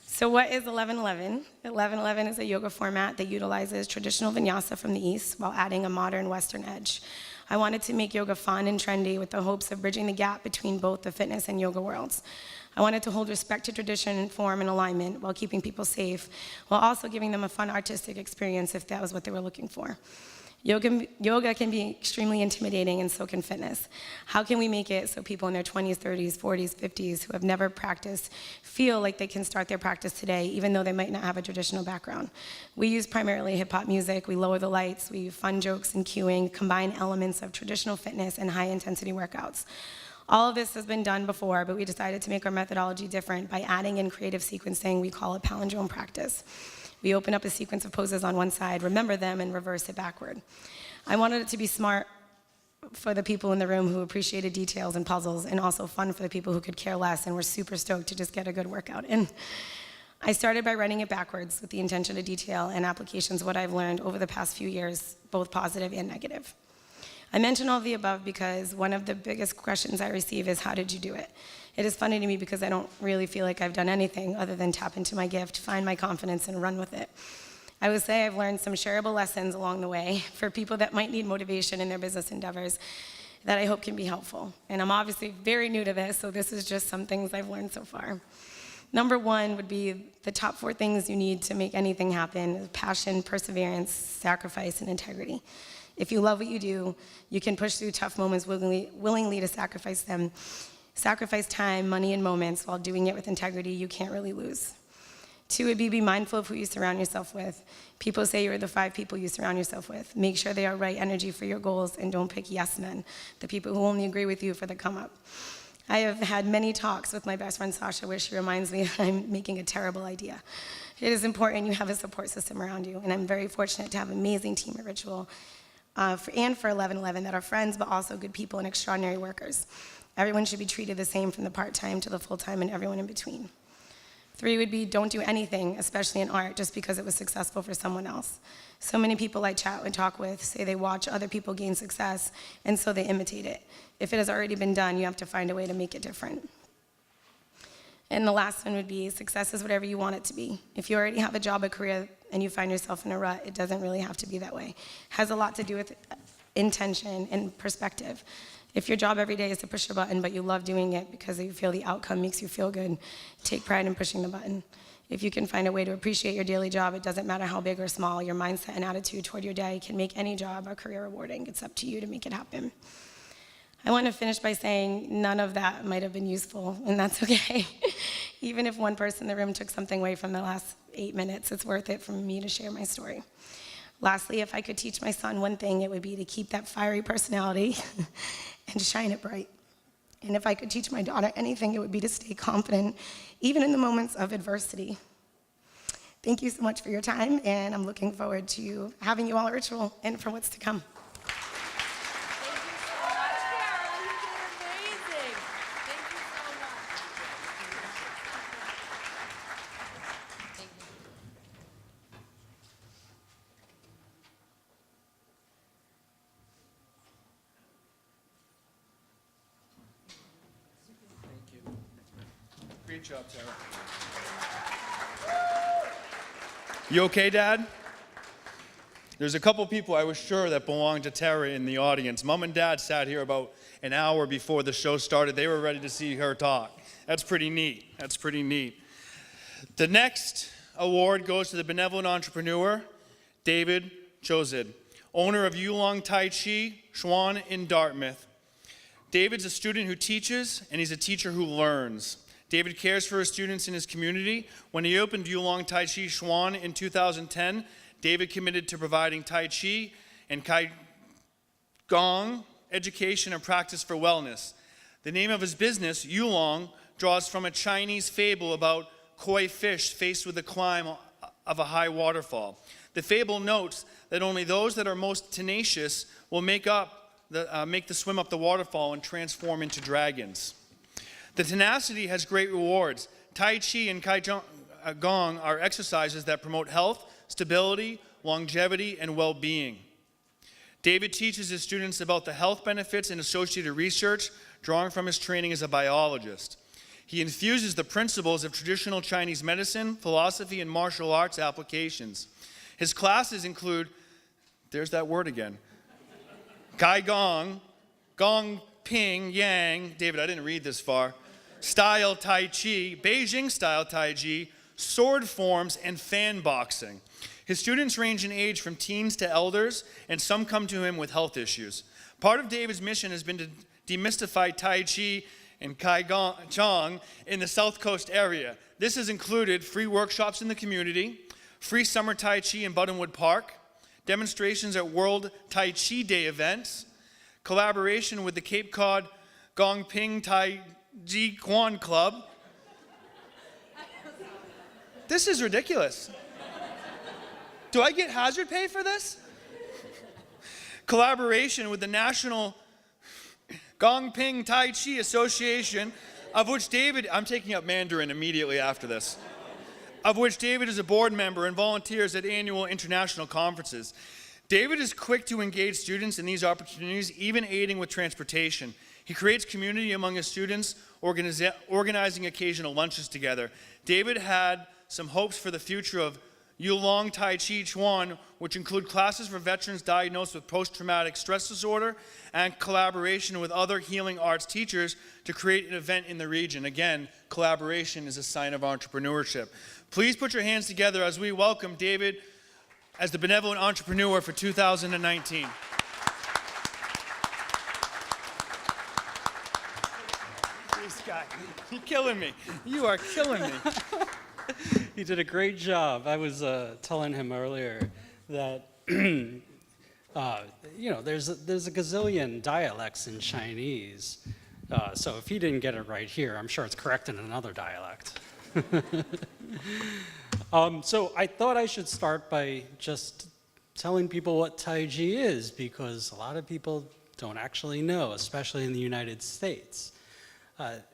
So what is 1111? 1111 is a yoga format that utilizes traditional vinyasa from the East while adding a modern Western edge. I wanted to make yoga fun and trendy with the hopes of bridging the gap between both the fitness and yoga worlds. I wanted to hold respect to tradition, form, and alignment while keeping people safe, while also giving them a fun artistic experience if that was what they were looking for. Yoga can be extremely intimidating, and so can fitness. How can we make it so people in their 20s, 30s, 40s, 50s who have never practiced feel like they can start their practice today, even though they might not have a traditional background? We use primarily hip-hop music, we lower the lights, we use fun jokes and cueing, combine elements of traditional fitness and high-intensity workouts. All of this has been done before, but we decided to make our methodology different by adding in creative sequencing. We call it palindrome practice. We open up a sequence of poses on one side, remember them, and reverse it backward. I wanted it to be smart for the people in the room who appreciated details and puzzles, and also fun for the people who could care less and were super stoked to just get a good workout in. I started by running it backwards with the intention to detail and applications of what I've learned over the past few years, both positive and negative. I mention all of the above because one of the biggest questions I receive is, how did you do it? It is funny to me because I don't really feel like I've done anything other than tap into my gift, find my confidence, and run with it. I would say I've learned some shareable lessons along the way for people that might need motivation in their business endeavors that I hope can be helpful. And I'm obviously very new to this, so this is just some things I've learned so far. Number one would be the top 4 things you need to make anything happen: passion, perseverance, sacrifice, and integrity. If you love what you do, you can push through tough moments willingly to sacrifice them. Sacrifice time, money, and moments while doing it with integrity. You can't really lose. 2 would be mindful of who you surround yourself with. People say you're the 5 people you surround yourself with. Make sure they are right energy for your goals, and don't pick yes men, the people who only agree with you for the come up. I have had many talks with my best friend Sasha where she reminds me that I'm making a terrible idea. It is important you have a support system around you, and I'm very fortunate to have an amazing team at Ritual and for 1111 that are friends but also good people and extraordinary workers. Everyone should be treated the same from the part-time to the full-time and everyone in between. 3 would be, don't do anything, especially in art, just because it was successful for someone else. So many people I chat and talk with say they watch other people gain success, and so they imitate it. If it has already been done, you have to find a way to make it different. And the last one would be, success is whatever you want it to be. If you already have a job, a career, and you find yourself in a rut, it doesn't really have to be that way. It has a lot to do with intention and perspective. If your job every day is to push a button, but you love doing it because you feel the outcome makes you feel good, take pride in pushing the button. If you can find a way to appreciate your daily job, it doesn't matter how big or small, your mindset and attitude toward your day can make any job or career rewarding. It's up to you to make it happen. I want to finish by saying none of that might have been useful, and that's okay. Even if one person in the room took something away from the last 8 minutes, it's worth it for me to share my story. Lastly, if I could teach my son one thing, it would be to keep that fiery personality and shine it bright. And if I could teach my daughter anything, it would be to stay confident, even in the moments of adversity. Thank you so much for your time, and I'm looking forward to having you all at Ritual and for what's to come. Great job, Tara. You okay, Dad? There's a couple people I was sure that belonged to Tara in the audience. Mom and Dad sat here about an hour before the show started. They were ready to see her talk. That's pretty neat. That's pretty neat. The next award goes to the benevolent entrepreneur, David Chozid, owner of Yulong Tai Chi Chuan in Dartmouth. David's a student who teaches, and he's a teacher who learns. David cares for his students in his community. When he opened Yulong Tai Chi Chuan in 2010, David committed to providing Tai Chi and Kai Gong education and practice for wellness. The name of his business, Yulong, draws from a Chinese fable about koi fish faced with the climb of a high waterfall. The fable notes that only those that are most tenacious will make the swim up the waterfall and transform into dragons. The tenacity has great rewards. Tai Chi and Kai Gong are exercises that promote health, stability, longevity, and well-being. David teaches his students about the health benefits and associated research, drawing from his training as a biologist. He infuses the principles of traditional Chinese medicine, philosophy, and martial arts applications. His classes include, there's that word again, Gai Gong, Gong Ping Yang, David, I didn't read this far, style Tai Chi, Beijing style Tai Chi, sword forms, and fan boxing. His students range in age from teens to elders, and some come to him with health issues. Part of David's mission has been to demystify Tai Chi and Kai Chong in the South Coast area. This has included free workshops in the community, free summer Tai Chi in Buttonwood Park, demonstrations at World Tai Chi Day events, collaboration with the Cape Cod Gong Ping Tai Chi Quan Club. This is ridiculous. Do I get hazard pay for this? Collaboration with the National Gong Ping Tai Chi Association, of which David, I'm taking up Mandarin immediately after this, of which David is a board member and volunteers at annual international conferences. David is quick to engage students in these opportunities, even aiding with transportation. He creates community among his students, organizing occasional lunches together. David had some hopes for the future of Yulong Tai Chi Chuan, which include classes for veterans diagnosed with post-traumatic stress disorder and collaboration with other healing arts teachers to create an event in the region. Again, collaboration is a sign of entrepreneurship. Please put your hands together as we welcome David as the Benevolent Entrepreneur for 2019. This guy, you're killing me. You are killing me. He did a great job. I was telling him earlier that there's a gazillion dialects in Chinese. So if he didn't get it right here, I'm sure it's correct in another dialect. So I thought I should start by just telling people what Tai Chi is, because a lot of people don't actually know, especially in the United States.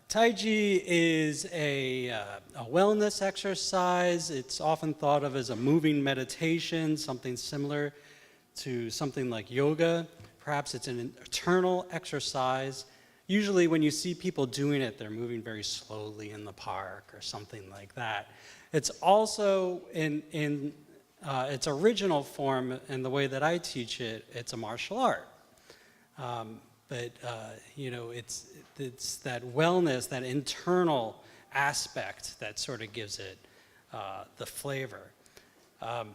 Tai Chi is a wellness exercise. It's often thought of as a moving meditation, something similar to something like yoga. Perhaps it's an eternal exercise. Usually when you see people doing it, they're moving very slowly in the park or something like that. It's also in its original form, and the way that I teach it, it's a martial art. It's that wellness, that internal aspect that sort of gives it the flavor. I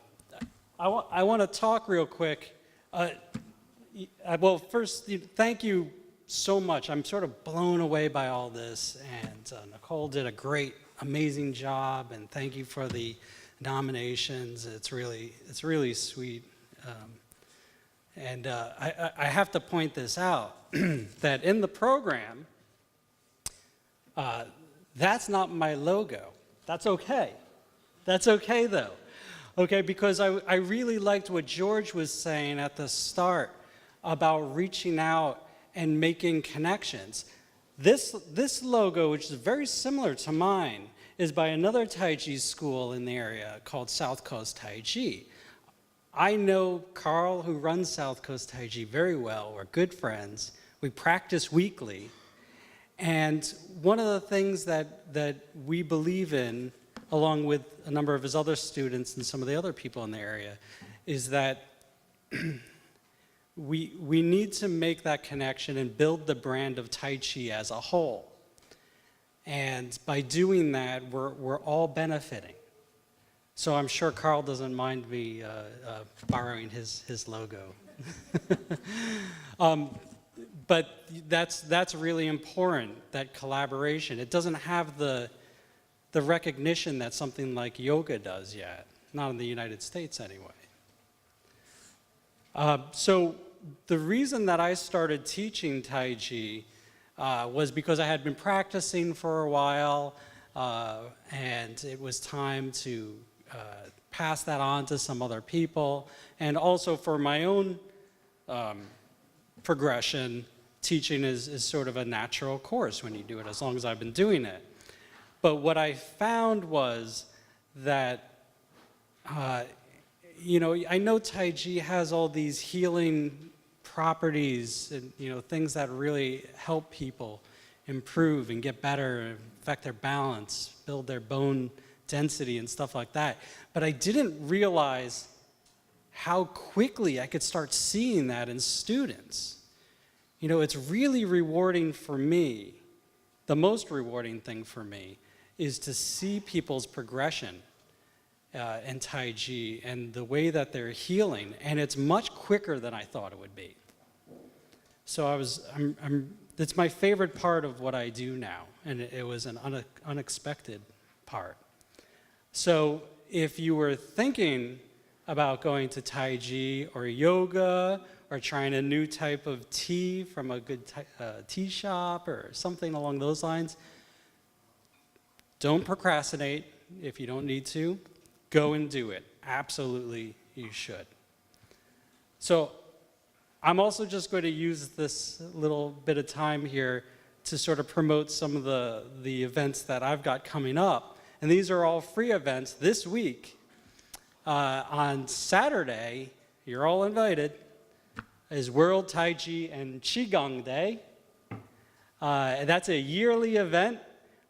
want to talk real quick. Well, first, thank you so much. I'm sort of blown away by all this, and Nicole did a great, amazing job, and thank you for the nominations. It's really sweet. I have to point this out, that in the program, that's not my logo. That's okay. That's okay, though. Okay, because I really liked what George was saying at the start about reaching out and making connections. This logo, which is very similar to mine, is by another Tai Chi school in the area called South Coast Tai Chi. I know Carl, who runs South Coast Tai Chi, very well. We're good friends. We practice weekly. And one of the things that we believe in, along with a number of his other students and some of the other people in the area, is that we need to make that connection and build the brand of Tai Chi as a whole. And by doing that, we're all benefiting. So I'm sure Carl doesn't mind me borrowing his logo. But that's really important, that collaboration. It doesn't have the recognition that something like yoga does yet, not in the United States anyway. So the reason that I started teaching Tai Chi was because I had been practicing for a while, and it was time to pass that on to some other people, and also for my own progression, teaching is sort of a natural course when you do it, as long as I've been doing it. But what I found was that I know Tai Chi has all these healing properties and, things that really help people improve and get better, affect their balance, build their bone density and stuff like that. But I didn't realize how quickly I could start seeing that in students. It's really rewarding for me. The most rewarding thing for me is to see people's progression in Tai Chi and the way that they're healing, and it's much quicker than I thought it would be. So it's my favorite part of what I do now, and it was an unexpected part. So if you were thinking about going to Tai Chi or yoga or trying a new type of tea from a good tea shop or something along those lines, don't procrastinate if you don't need to. Go and do it. Absolutely, you should. So I'm also just going to use this little bit of time here to sort of promote some of the events that I've got coming up. And these are all free events this week. On Saturday, you're all invited, is World Tai Chi and Qigong Day. And that's a yearly event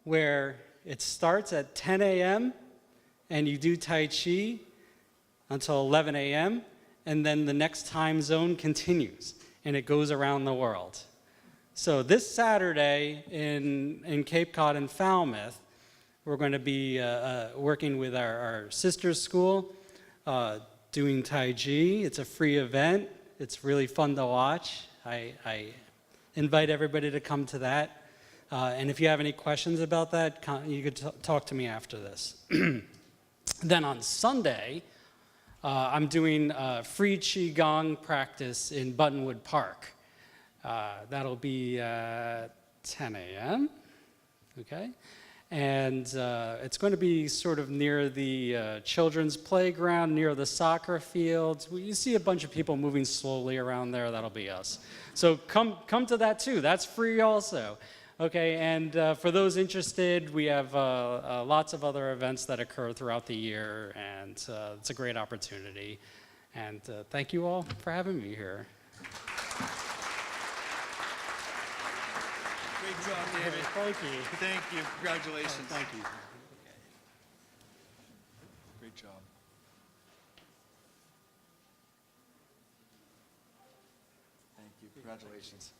where it starts at 10 a.m. and you do Tai Chi until 11 a.m. and then the next time zone continues and it goes around the world. So this Saturday in Cape Cod and Falmouth, we're going to be working with our sister school, doing Tai Chi. It's a free event. It's really fun to watch. I invite everybody to come to that. And if you have any questions about that, you could talk to me after this. Then on Sunday, I'm doing free Qigong practice in Buttonwood Park. That'll be 10 a.m., okay? And it's going to be sort of near the children's playground, near the soccer fields. You see a bunch of people moving slowly around there, that'll be us. So come to that too, that's free also. Okay, and for those interested, we have lots of other events that occur throughout the year, and it's a great opportunity. And thank you all for having me here. Great job, David. Thank you. Thank you. Congratulations. Thank you. Great job. Thank you. Congratulations.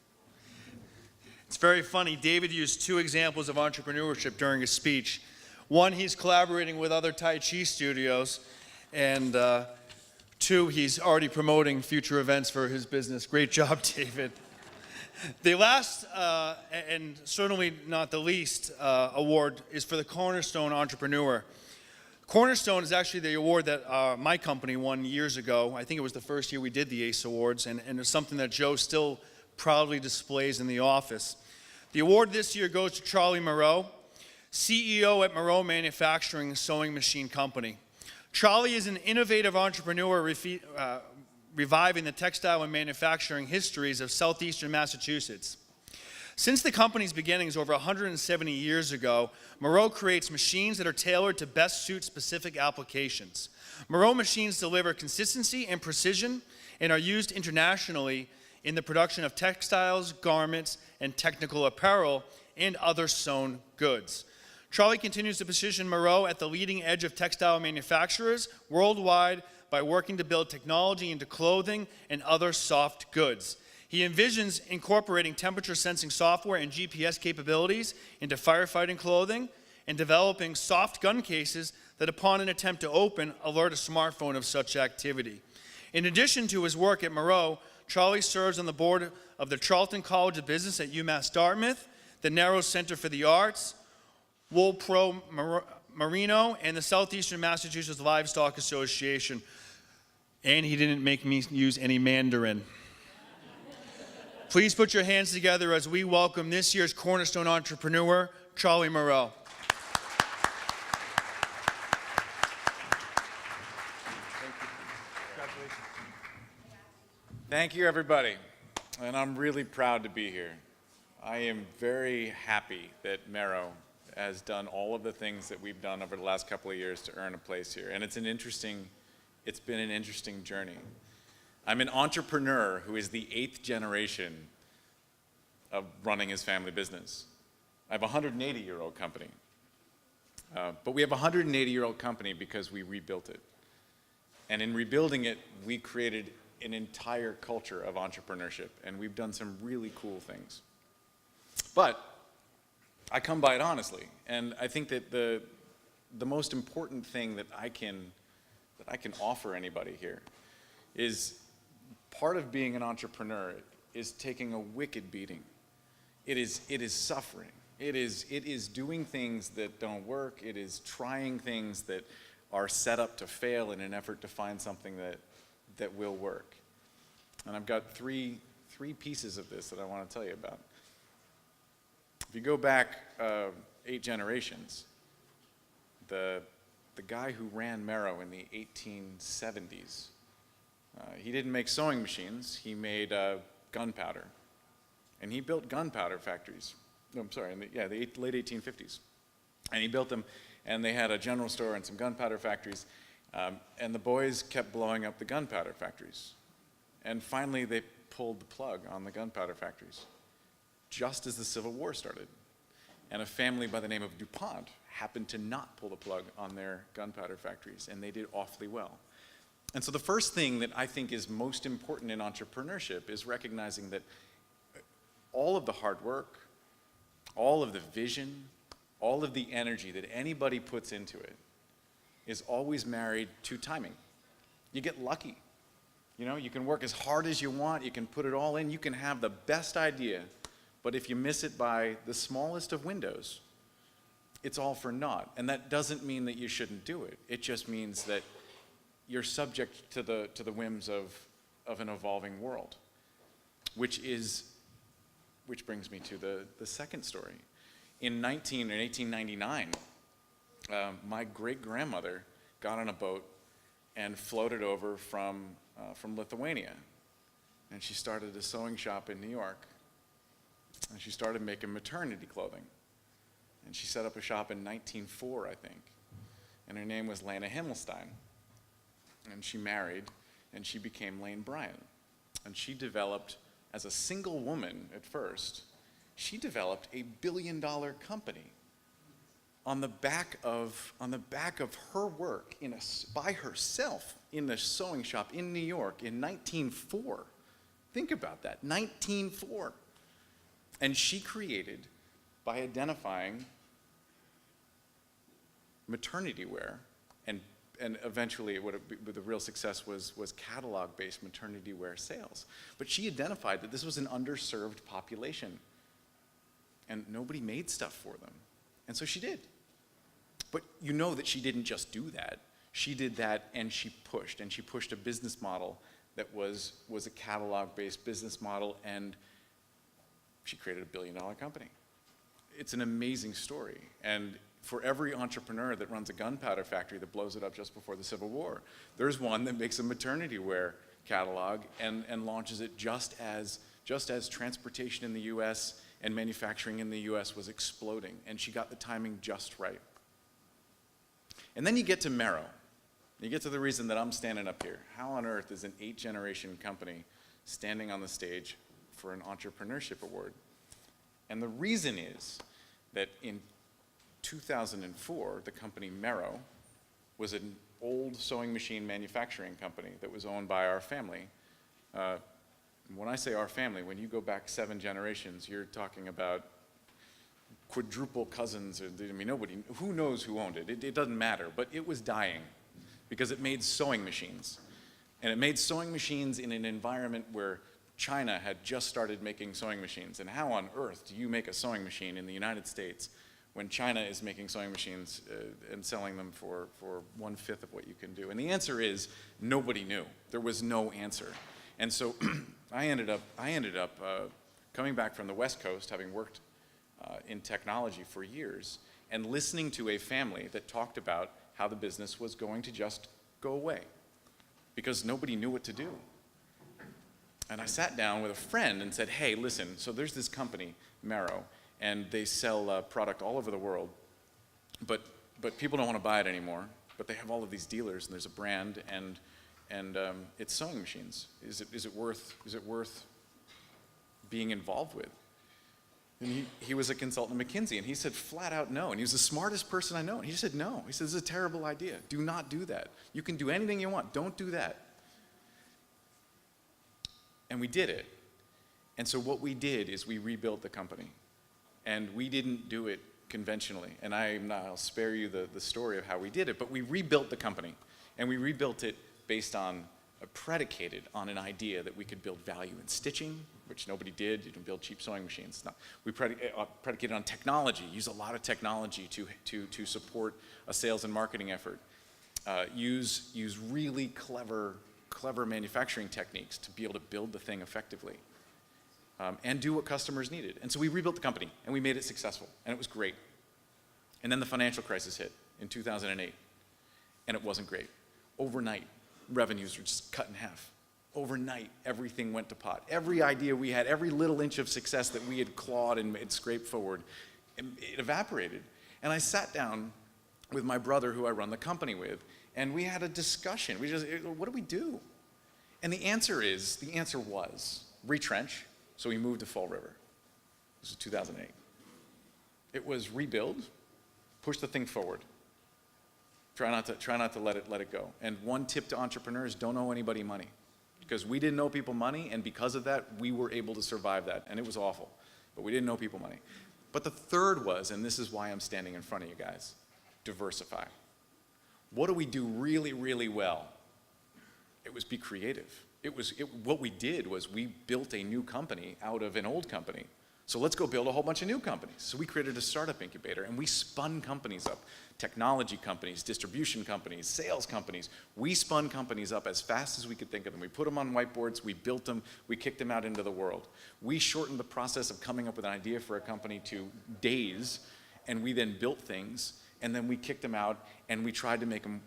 It's very funny. David used two examples of entrepreneurship during his speech. One, he's collaborating with other Tai Chi studios, and two, he's already promoting future events for his business. Great job, David. The last, and certainly not the least, award is for the Cornerstone Entrepreneur. Cornerstone is actually the award that my company won years ago. I think it was the first year we did the ACE Awards, and it's something that Joe still proudly displays in the office. The award this year goes to Charlie Moreau, CEO at Moreau Manufacturing Sewing Machine Company. Charlie is an innovative entrepreneur reviving the textile and manufacturing histories of southeastern Massachusetts. Since the company's beginnings over 170 years ago, Moreau creates machines that are tailored to best suit specific applications. Moreau machines deliver consistency and precision and are used internationally in the production of textiles, garments, and technical apparel and other sewn goods. Charlie continues to position Moreau at the leading edge of textile manufacturers worldwide by working to build technology into clothing and other soft goods. He envisions incorporating temperature sensing software and GPS capabilities into firefighting clothing and developing soft gun cases that upon an attempt to open, alert a smartphone of such activity. In addition to his work at Moreau, Charlie serves on the board of the Charlton College of Business at UMass Dartmouth, the Narrows Center for the Arts, Wool Pro Merino, and the Southeastern Massachusetts Livestock Association. And he didn't make me use any Mandarin. Please put your hands together as we welcome this year's Cornerstone Entrepreneur, Charlie Moreau. Thank you, everybody. And I'm really proud to be here. I am very happy that Mero has done all of the things that we've done over the last couple of years to earn a place here. And it's an interesting It's been an interesting journey. I'm an entrepreneur who is the 8th generation of running his family business. I have a 180-year-old company. But we have a 180-year-old company because we rebuilt it. And in rebuilding it, we created an entire culture of entrepreneurship, and we've done some really cool things. But I come by it honestly, and I think that the most important thing that I can offer anybody here is part of being an entrepreneur is taking a wicked beating. It is suffering. It is doing things that don't work. It is trying things that are set up to fail in an effort to find something that will work. And I've got three pieces of this that I want to tell you about. If you go back 8 generations, the guy who ran Merrow in the 1870s, he didn't make sewing machines, he made gunpowder. And he built gunpowder factories. No, I'm sorry, the late 1850s. And he built them, and they had a general store and some gunpowder factories. And the boys kept blowing up the gunpowder factories. And finally, they pulled the plug on the gunpowder factories, just as the Civil War started. And a family by the name of DuPont happened to not pull the plug on their gunpowder factories, and they did awfully well. And so the first thing that I think is most important in entrepreneurship is recognizing that all of the hard work, all of the vision, all of the energy that anybody puts into it is always married to timing. You get lucky. You know, you can work as hard as you want, you can put it all in, you can have the best idea, but if you miss it by the smallest of windows, it's all for naught. And that doesn't mean that you shouldn't do it. It just means that you're subject to the whims of an evolving world, which brings me to the second story. In 1899, my great-grandmother got on a boat and floated over from Lithuania. And she started a sewing shop in New York. And she started making maternity clothing. And she set up a shop in 1904, I think. And her name was Lana Himmelstein. And she married, and she became Lane Bryant. And she developed, as a single woman at first, she developed a billion-dollar company on the back of her work by herself in a sewing shop in New York in 1904. Think about that, 1904. And she created, by identifying maternity wear, and eventually the real success was catalog-based maternity wear sales. But she identified that this was an underserved population, and nobody made stuff for them. And so she did. But you know that she didn't just do that. She did that, and she pushed a business model that was a catalog-based business model, and she created a billion-dollar company. It's an amazing story. And for every entrepreneur that runs a gunpowder factory that blows it up just before the Civil War, there's one that makes a maternity wear catalog and launches it just as transportation in the US and manufacturing in the US was exploding, and she got the timing just right. And then you get to Merrow. You get to the reason that I'm standing up here. How on earth is an 8-generation company standing on the stage for an entrepreneurship award? And the reason is that in 2004, the company Merrow was an old sewing machine manufacturing company that was owned by our family. When I say our family, when you go back 7 generations, you're talking about quadruple cousins. I mean, who knows who owned it? It doesn't matter, but it was dying because it made sewing machines. And it made sewing machines in an environment where China had just started making sewing machines. And how on earth do you make a sewing machine in the United States when China is making sewing machines and selling them for 1/5 of what you can do? And the answer is nobody knew. There was no answer. And so I ended up coming back from the West Coast, having worked in technology for years, and listening to a family that talked about how the business was going to just go away because nobody knew what to do. And I sat down with a friend and said, hey, listen, so there's this company, Merrow, and they sell product all over the world, but people don't want to buy it anymore. but they have all of these dealers, and there's a brand, and it's sewing machines. Is it worth being involved with? And he was a consultant at McKinsey, and he said flat out no. And he was the smartest person I know. And he said no. He said, this is a terrible idea. Do not do that. You can do anything you want. Don't do that. And we did it. And so what we did is we rebuilt the company. And we didn't do it conventionally. And I'll spare you the story of how we did it. But we rebuilt the company. And we rebuilt it based on, predicated on an idea that we could build value in stitching, which nobody did. You didn't build cheap sewing machines. No. We predicated on technology, use a lot of technology to support a sales and marketing effort. Use really clever manufacturing techniques to be able to build the thing effectively. And do what customers needed. And so we rebuilt the company, and we made it successful, and it was great. And then the financial crisis hit in 2008, and it wasn't great. Overnight, revenues were just cut in half. Overnight, everything went to pot. Every idea we had, every little inch of success that we had clawed and scraped forward, it evaporated. And I sat down with my brother, who I run the company with, and we had a discussion. What do we do? And the answer was retrench. So we moved to Fall River. This was 2008. It was rebuild, push the thing forward. Try not to let it go. And one tip to entrepreneurs: don't owe anybody money, because we didn't owe people money, and because of that, we were able to survive that, and it was awful, but we didn't owe people money. But the third was, and this is why I'm standing in front of you guys: diversify. What do we do really, really well? It was be creative. What we did was we built a new company out of an old company. So let's go build a whole bunch of new companies. So we created a startup incubator, and we spun companies up. Technology companies, distribution companies, sales companies. We spun companies up as fast as we could think of them. We put them on whiteboards, we built them, we kicked them out into the world. We shortened the process of coming up with an idea for a company to days, and we then built things, and then we kicked them out, and we tried to make them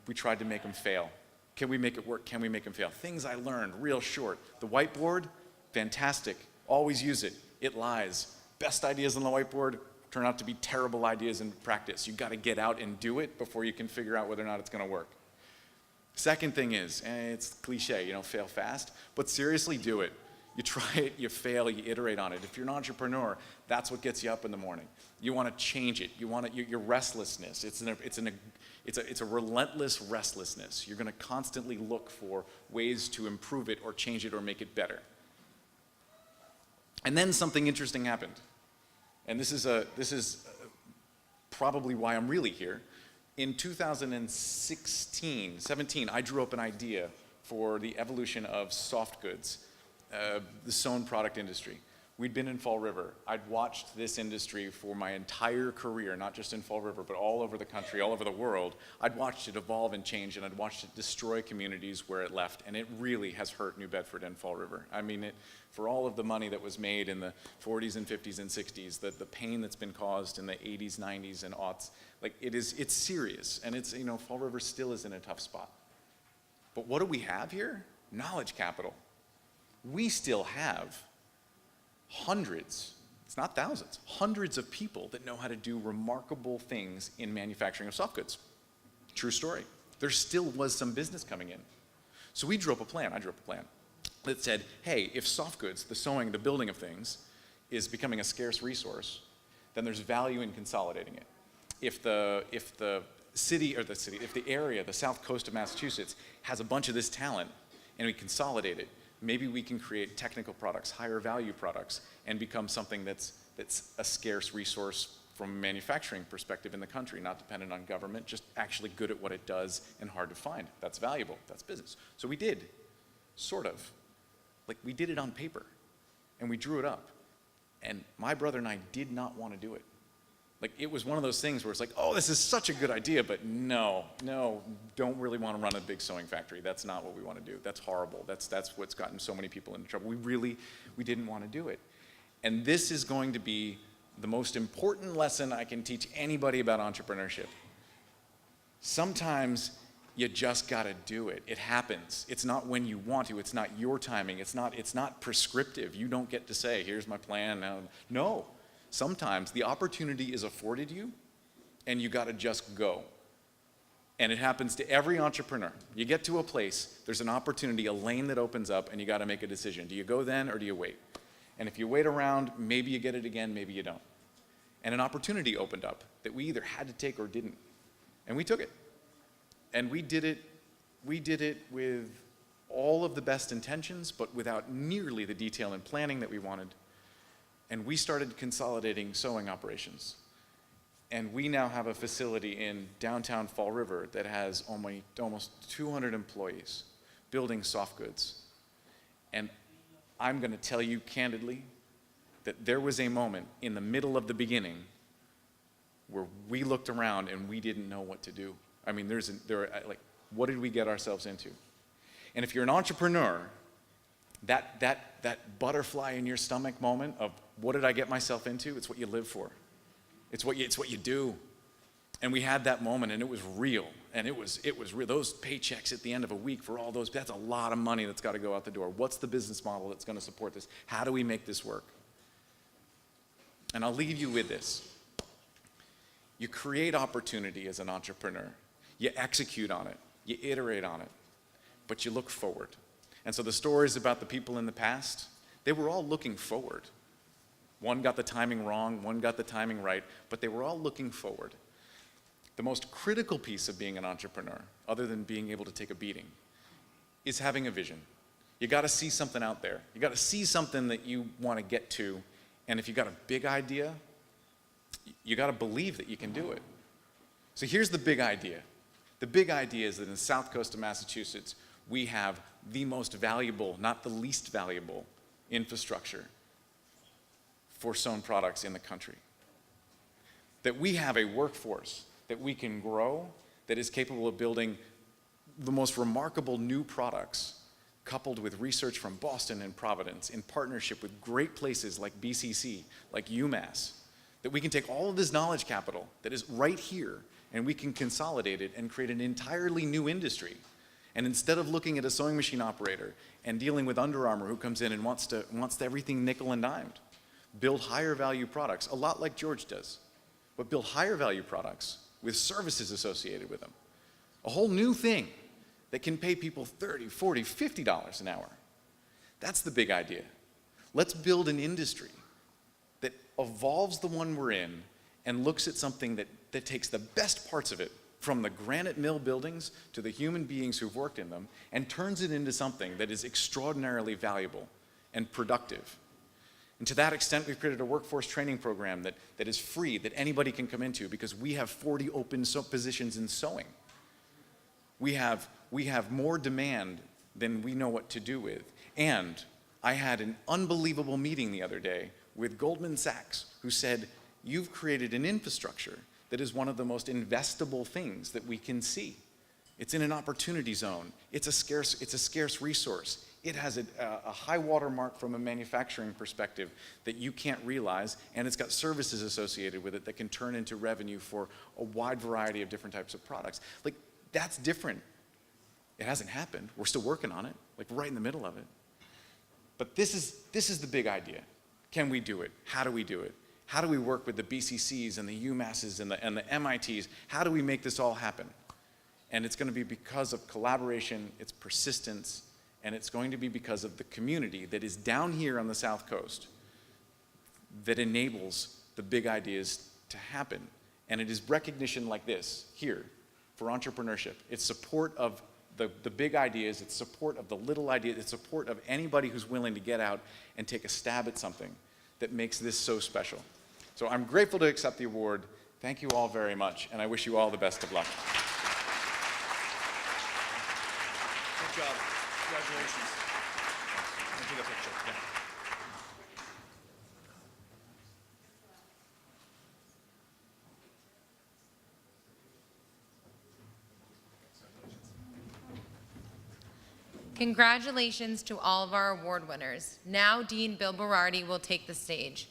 fail. Can we make it work? Can we make them fail? Things I learned real short. The whiteboard, fantastic. Always use it. It lies. Best ideas on the whiteboard turn out to be terrible ideas in practice. You've got to get out and do it before you can figure out whether or not it's going to work. Second thing is, it's cliche, fail fast, but seriously do it. You try it, you fail, you iterate on it. If you're an entrepreneur, that's what gets you up in the morning. You want to change it. You want your restlessness. It's a relentless restlessness. You're going to constantly look for ways to improve it or change it or make it better. And then something interesting happened. And this is probably why I'm really here. In 2017, I drew up an idea for the evolution of soft goods, the sewn product industry. We'd been in Fall River. I'd watched this industry for my entire career, not just in Fall River, but all over the country, all over the world. I'd watched it evolve and change, and I'd watched it destroy communities where it left, and it really has hurt New Bedford and Fall River. I mean, for all of the money that was made in the 40s and 50s and 60s, the pain that's been caused in the 80s, 90s, and aughts, it's serious, and Fall River still is in a tough spot. But what do we have here? Knowledge capital. We still have hundreds, it's not thousands, hundreds of people that know how to do remarkable things in manufacturing of soft goods. True story. There still was some business coming in. So I drew up a plan that said, hey, if soft goods, the sewing, the building of things, is becoming a scarce resource, then there's value in consolidating it. If the area, the south coast of Massachusetts, has a bunch of this talent, and we consolidate it, maybe we can create technical products, higher value products, and become something that's a scarce resource from a manufacturing perspective in the country, not dependent on government, just actually good at what it does and hard to find. That's valuable, that's business. So we did, sort of. We did it on paper, and we drew it up. And my brother and I did not want to do it. It was one of those things where it's oh, this is such a good idea, but no, don't really want to run a big sewing factory. That's not what we want to do. That's horrible. That's what's gotten so many people into trouble. We didn't want to do it. And this is going to be the most important lesson I can teach anybody about entrepreneurship. Sometimes you just got to do it. It happens. It's not when you want to. It's not your timing. It's not prescriptive. You don't get to say, here's my plan. No. Sometimes the opportunity is afforded you, and you got to just go. And it happens to every entrepreneur. You get to a place, there's an opportunity, a lane that opens up, and you got to make a decision. Do you go then or do you wait? And if you wait around, maybe you get it again, maybe you don't. And an opportunity opened up that we either had to take or didn't. And we took it. And we did it with all of the best intentions, but without nearly the detail and planning that we wanted. And we started consolidating sewing operations. And we now have a facility in downtown Fall River that has almost 200 employees building soft goods. And I'm going to tell you candidly that there was a moment in the middle of the beginning where we looked around and we didn't know what to do. I mean, what did we get ourselves into? And if you're an entrepreneur, that butterfly in your stomach moment of what did I get myself into? It's what you live for. It's what you do. And we had that moment, and it was real. And it was real. Those paychecks at the end of a week for all those, that's a lot of money that's got to go out the door. What's the business model that's going to support this? How do we make this work? And I'll leave you with this. You create opportunity as an entrepreneur. You execute on it. You iterate on it. But you look forward. And so the stories about the people in the past, they were all looking forward. One got the timing wrong, one got the timing right, but they were all looking forward. The most critical piece of being an entrepreneur, other than being able to take a beating, is having a vision. You got to see something out there. You got to see something that you want to get to, and if you got a big idea, you got to believe that you can do it. So here's the big idea. The big idea is that in the south coast of Massachusetts, we have the most valuable, not the least valuable, infrastructure for sewn products in the country. That we have a workforce that we can grow that is capable of building the most remarkable new products, coupled with research from Boston and Providence in partnership with great places like BCC, like UMass, that we can take all of this knowledge capital that is right here and we can consolidate it and create an entirely new industry. And instead of looking at a sewing machine operator and dealing with Under Armour who comes in and wants everything nickel and dimed, build higher value products, a lot like George does, but build higher value products with services associated with them. A whole new thing that can pay people $30, $40, $50 an hour. That's the big idea. Let's build an industry that evolves the one we're in and looks at something that takes the best parts of it, from the granite mill buildings to the human beings who've worked in them, and turns it into something that is extraordinarily valuable and productive. And to that extent, we've created a workforce training program that is free, that anybody can come into, because we have 40 open positions in sewing. We have more demand than we know what to do with. And I had an unbelievable meeting the other day with Goldman Sachs, who said, you've created an infrastructure that is one of the most investable things that we can see. It's in an opportunity zone. It's a scarce resource. It has a high water mark from a manufacturing perspective that you can't realize, and it's got services associated with it that can turn into revenue for a wide variety of different types of products. Like, that's different. It hasn't happened. We're still working on it, like right in the middle of it. But this is the big idea. Can we do it? How do we do it? How do we work with the BCCs and the UMasses and the MITs? How do we make this all happen? And it's going to be because of collaboration, it's persistence, and it's going to be because of the community that is down here on the South Coast that enables the big ideas to happen. And it is recognition like this here for entrepreneurship. It's support of the big ideas, it's support of the little ideas, it's support of anybody who's willing to get out and take a stab at something that makes this so special. So I'm grateful to accept the award. Thank you all very much, and I wish you all the best of luck. Good job. Congratulations. I'll take a picture. Yeah. Congratulations to all of our award winners. Now Dean Bill Berardi will take the stage.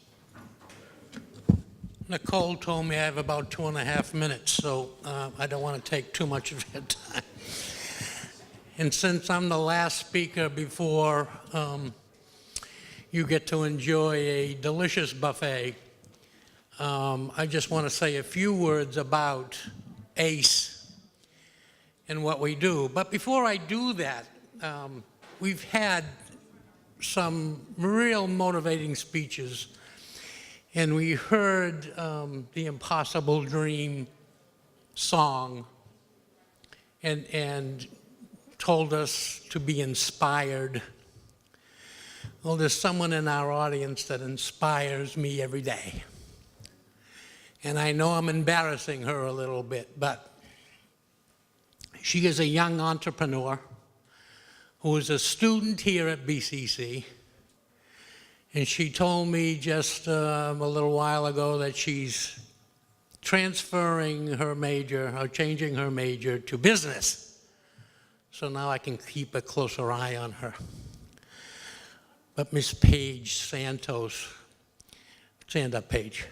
Nicole told me I have about 2.5 minutes, so I don't want to take too much of your time. And since I'm the last speaker before you get to enjoy a delicious buffet, I just want to say a few words about ACE. and what we do. But before I do that, we've had some real motivating speeches, and we heard the Impossible Dream song and told us to be inspired. Well, there's someone in our audience that inspires me every day. And I know I'm embarrassing her a little bit, but she is a young entrepreneur who is a student here at BCC. And she told me just a little while ago that she's transferring her major, or changing her major to business. So now I can keep a closer eye on her. But Miss Paige Santos, stand up, Paige.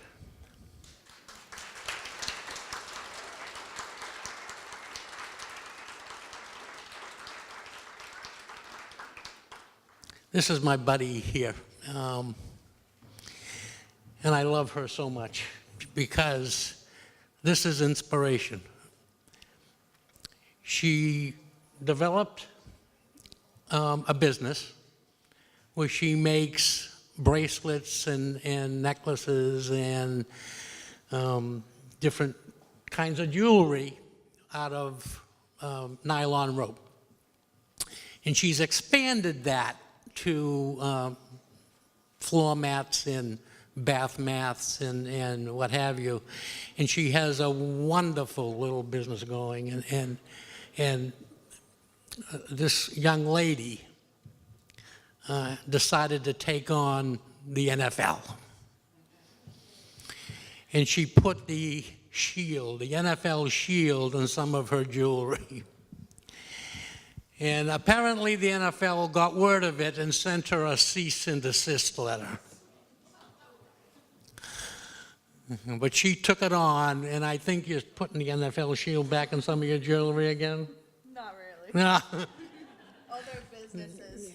This is my buddy here. And I love her so much because this is inspiration. She developed a business where she makes bracelets and necklaces and different kinds of jewelry out of nylon rope. And she's expanded that to floor mats and bath mats and what have you. And she has a wonderful little business going. And this young lady decided to take on the NFL. And she put the shield, the NFL shield, on some of her jewelry. And apparently the NFL got word of it and sent her a cease and desist letter. But she took it on, and I think you're putting the NFL shield back in some of your jewelry again? Not really. No. Other businesses.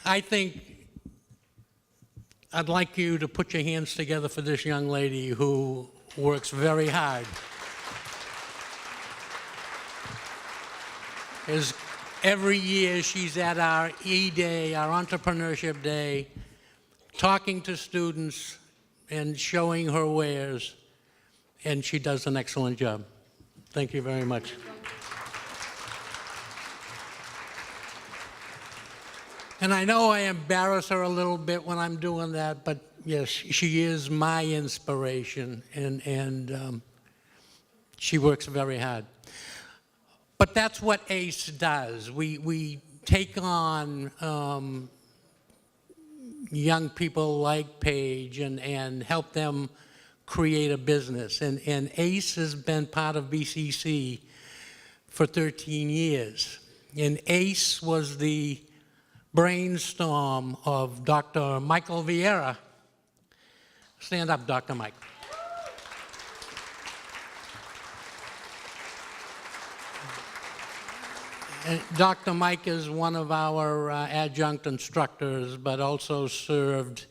I think I'd like you to put your hands together for this young lady who works very hard. Is every year she's at our E-Day, our Entrepreneurship Day, talking to students and showing her wares, and she does an excellent job. Thank you very much. And I know I embarrass her a little bit when I'm doing that, but yes, she is my inspiration, and she works very hard. But that's what ACE does. We take on young people like Paige and help them create a business. And ACE has been part of BCC for 13 years. And ACE was the brainstorm of Dr. Michael Vieira. Stand up, Dr. Mike. And Dr. Mike is one of our adjunct instructors, but also served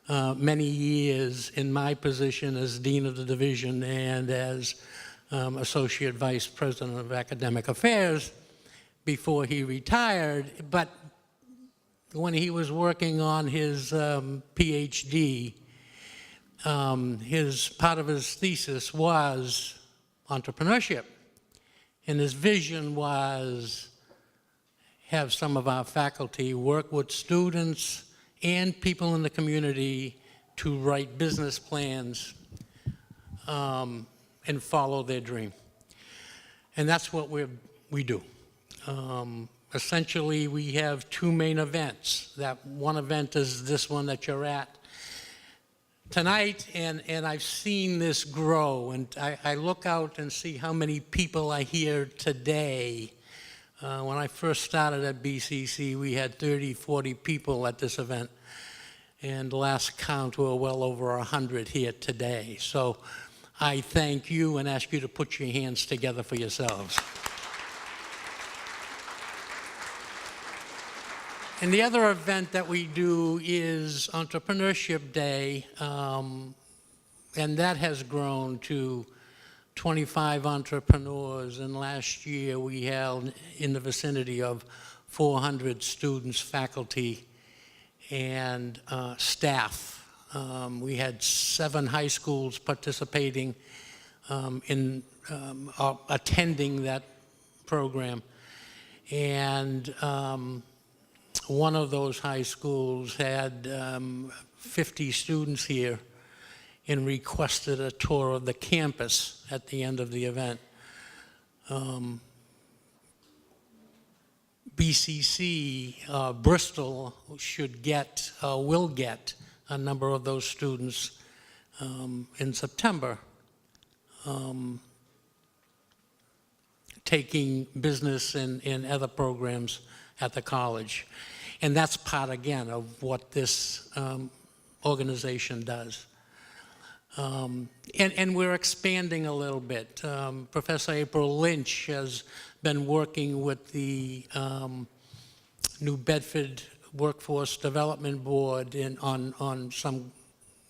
many years in my position as Dean of the Division and as Associate Vice President of Academic Affairs before he retired. But when he was working on his PhD, part of his thesis was entrepreneurship. And his vision was have some of our faculty work with students and people in the community to write business plans and follow their dream. And that's what we do. Essentially, we have two main events. That one event is this one that you're at tonight, and I've seen this grow, and I look out and see how many people are here today. When I first started at BCC, we had 30, 40 people at this event, and last count, we were well over 100 here today. So I thank you and ask you to put your hands together for yourselves. And the other event that we do is Entrepreneurship Day, and that has grown to 25 entrepreneurs, and last year we held in the vicinity of 400 students, faculty, and staff. We had 7 high schools participating in attending that program. And one of those high schools had 50 students here and requested a tour of the campus at the end of the event. BCC, Bristol will get a number of those students in September, taking business and other programs at the college. And that's part, again, of what this organization does. And we're expanding a little bit. Professor April Lynch has been working with the New Bedford Workforce Development Board on some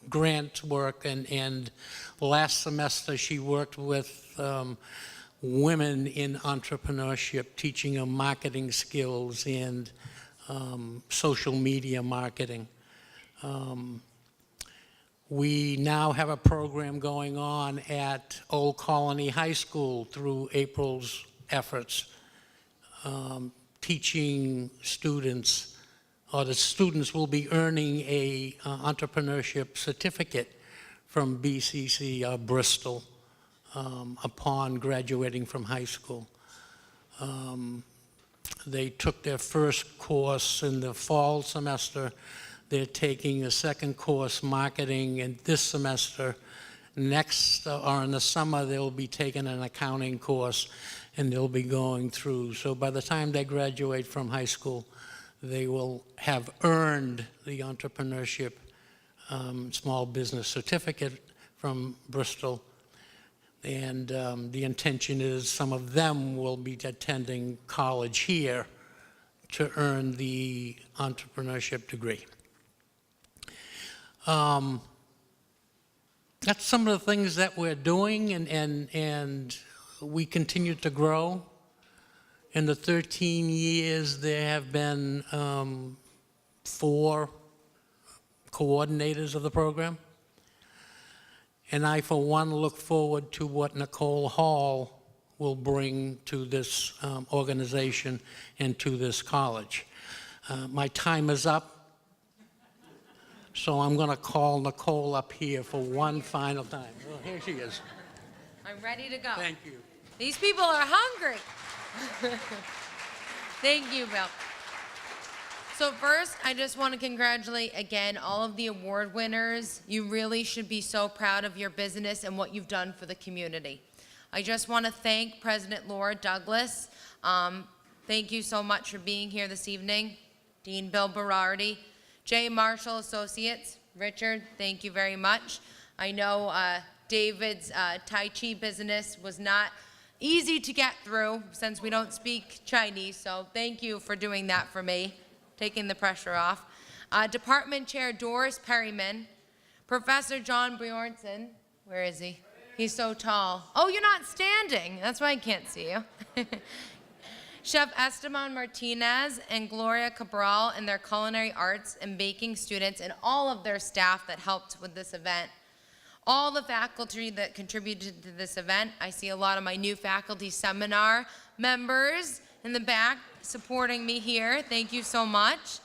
grant work, and last semester she worked with women in entrepreneurship, teaching them marketing skills and social media marketing. We now have a program going on at Old Colony High School through April's efforts, teaching students, or the students will be earning a entrepreneurship certificate from BCC Bristol upon graduating from high school. They took their first course in the fall semester. They're taking a second course, marketing, and this semester, next, or in the summer, they'll be taking an accounting course, and they'll be going through. So by the time they graduate from high school, they will have earned the entrepreneurship small business certificate from Bristol. And the intention is some of them will be attending college here to earn the entrepreneurship degree. That's some of the things that we're doing, and we continue to grow. In the 13 years, there have been 4 coordinators of the program. And I, for one, look forward to what Nicole Hall will bring to this organization and to this college. My time is up. So I'm going to call Nicole up here for one final time. Oh, here she is. I'm ready to go. Thank you. These people are hungry. Thank you, Bill. So first, I just want to congratulate again all of the award winners. You really should be so proud of your business and what you've done for the community. I just want to thank President Laura Douglas. Thank you so much for being here this evening. Dean Bill Berardi. J. Marshall Associates, Richard, thank you very much. I know David's Tai Chi business was not easy to get through since we don't speak Chinese, so thank you for doing that for me, taking the pressure off. Department Chair Doris Perryman, Professor John Bjornson, where is he? He's so tall. Oh, you're not standing, that's why I can't see you. Chef Esteban Martinez and Gloria Cabral and their culinary arts and baking students and all of their staff that helped with this event. All the faculty that contributed to this event. I see a lot of my new faculty seminar members in the back supporting me here. Thank you so much.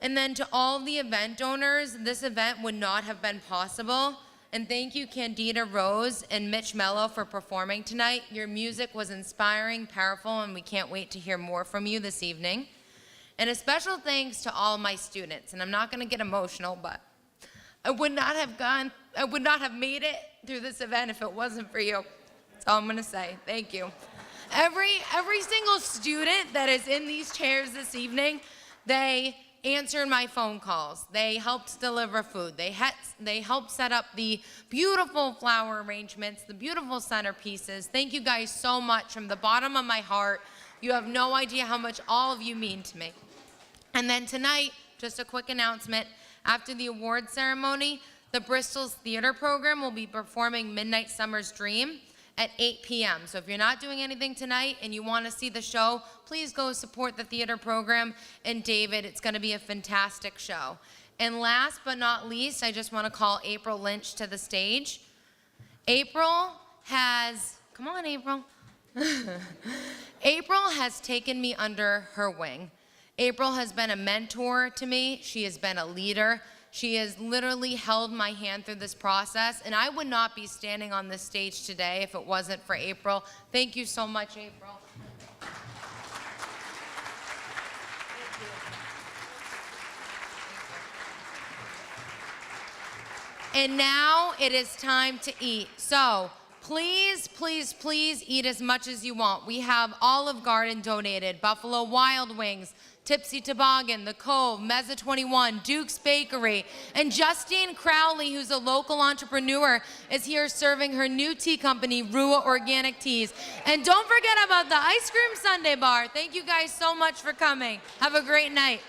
And then to all the event donors, this event would not have been possible. And thank you, Candida Rose and Mitch Mello, for performing tonight. Your music was inspiring, powerful, and we can't wait to hear more from you this evening. And a special thanks to all my students. And I'm not going to get emotional, but I would not have made it through this event if it wasn't for you. That's all I'm going to say. Thank you. Every single student that is in these chairs this evening, they answered my phone calls. They helped deliver food. They helped set up the beautiful flower arrangements, the beautiful centerpieces. Thank you guys so much from the bottom of my heart. You have no idea how much all of you mean to me. And then tonight, just a quick announcement, after the award ceremony, the Bristol's theater program will be performing Midnight Summer's Dream. at 8 p.m. So if you're not doing anything tonight and you want to see the show, please go support the theater program and David. It's going to be a fantastic show. And last but not least, I just want to call April Lynch to the stage. April has, come on, April. April has taken me under her wing. April has been a mentor to me. She has been a leader. She has literally held my hand through this process, and I would not be standing on this stage today if it wasn't for April. Thank you so much, April. And now it is time to eat. So please, please, please eat as much as you want. We have Olive Garden donated, Buffalo Wild Wings, Tipsy Toboggan, The Cove, Mezza 21, Duke's Bakery, and Justine Crowley, who's a local entrepreneur, is here serving her new tea company, Rua Organic Teas. And don't forget about the Ice Cream Sundae Bar. Thank you guys so much for coming. Have a great night.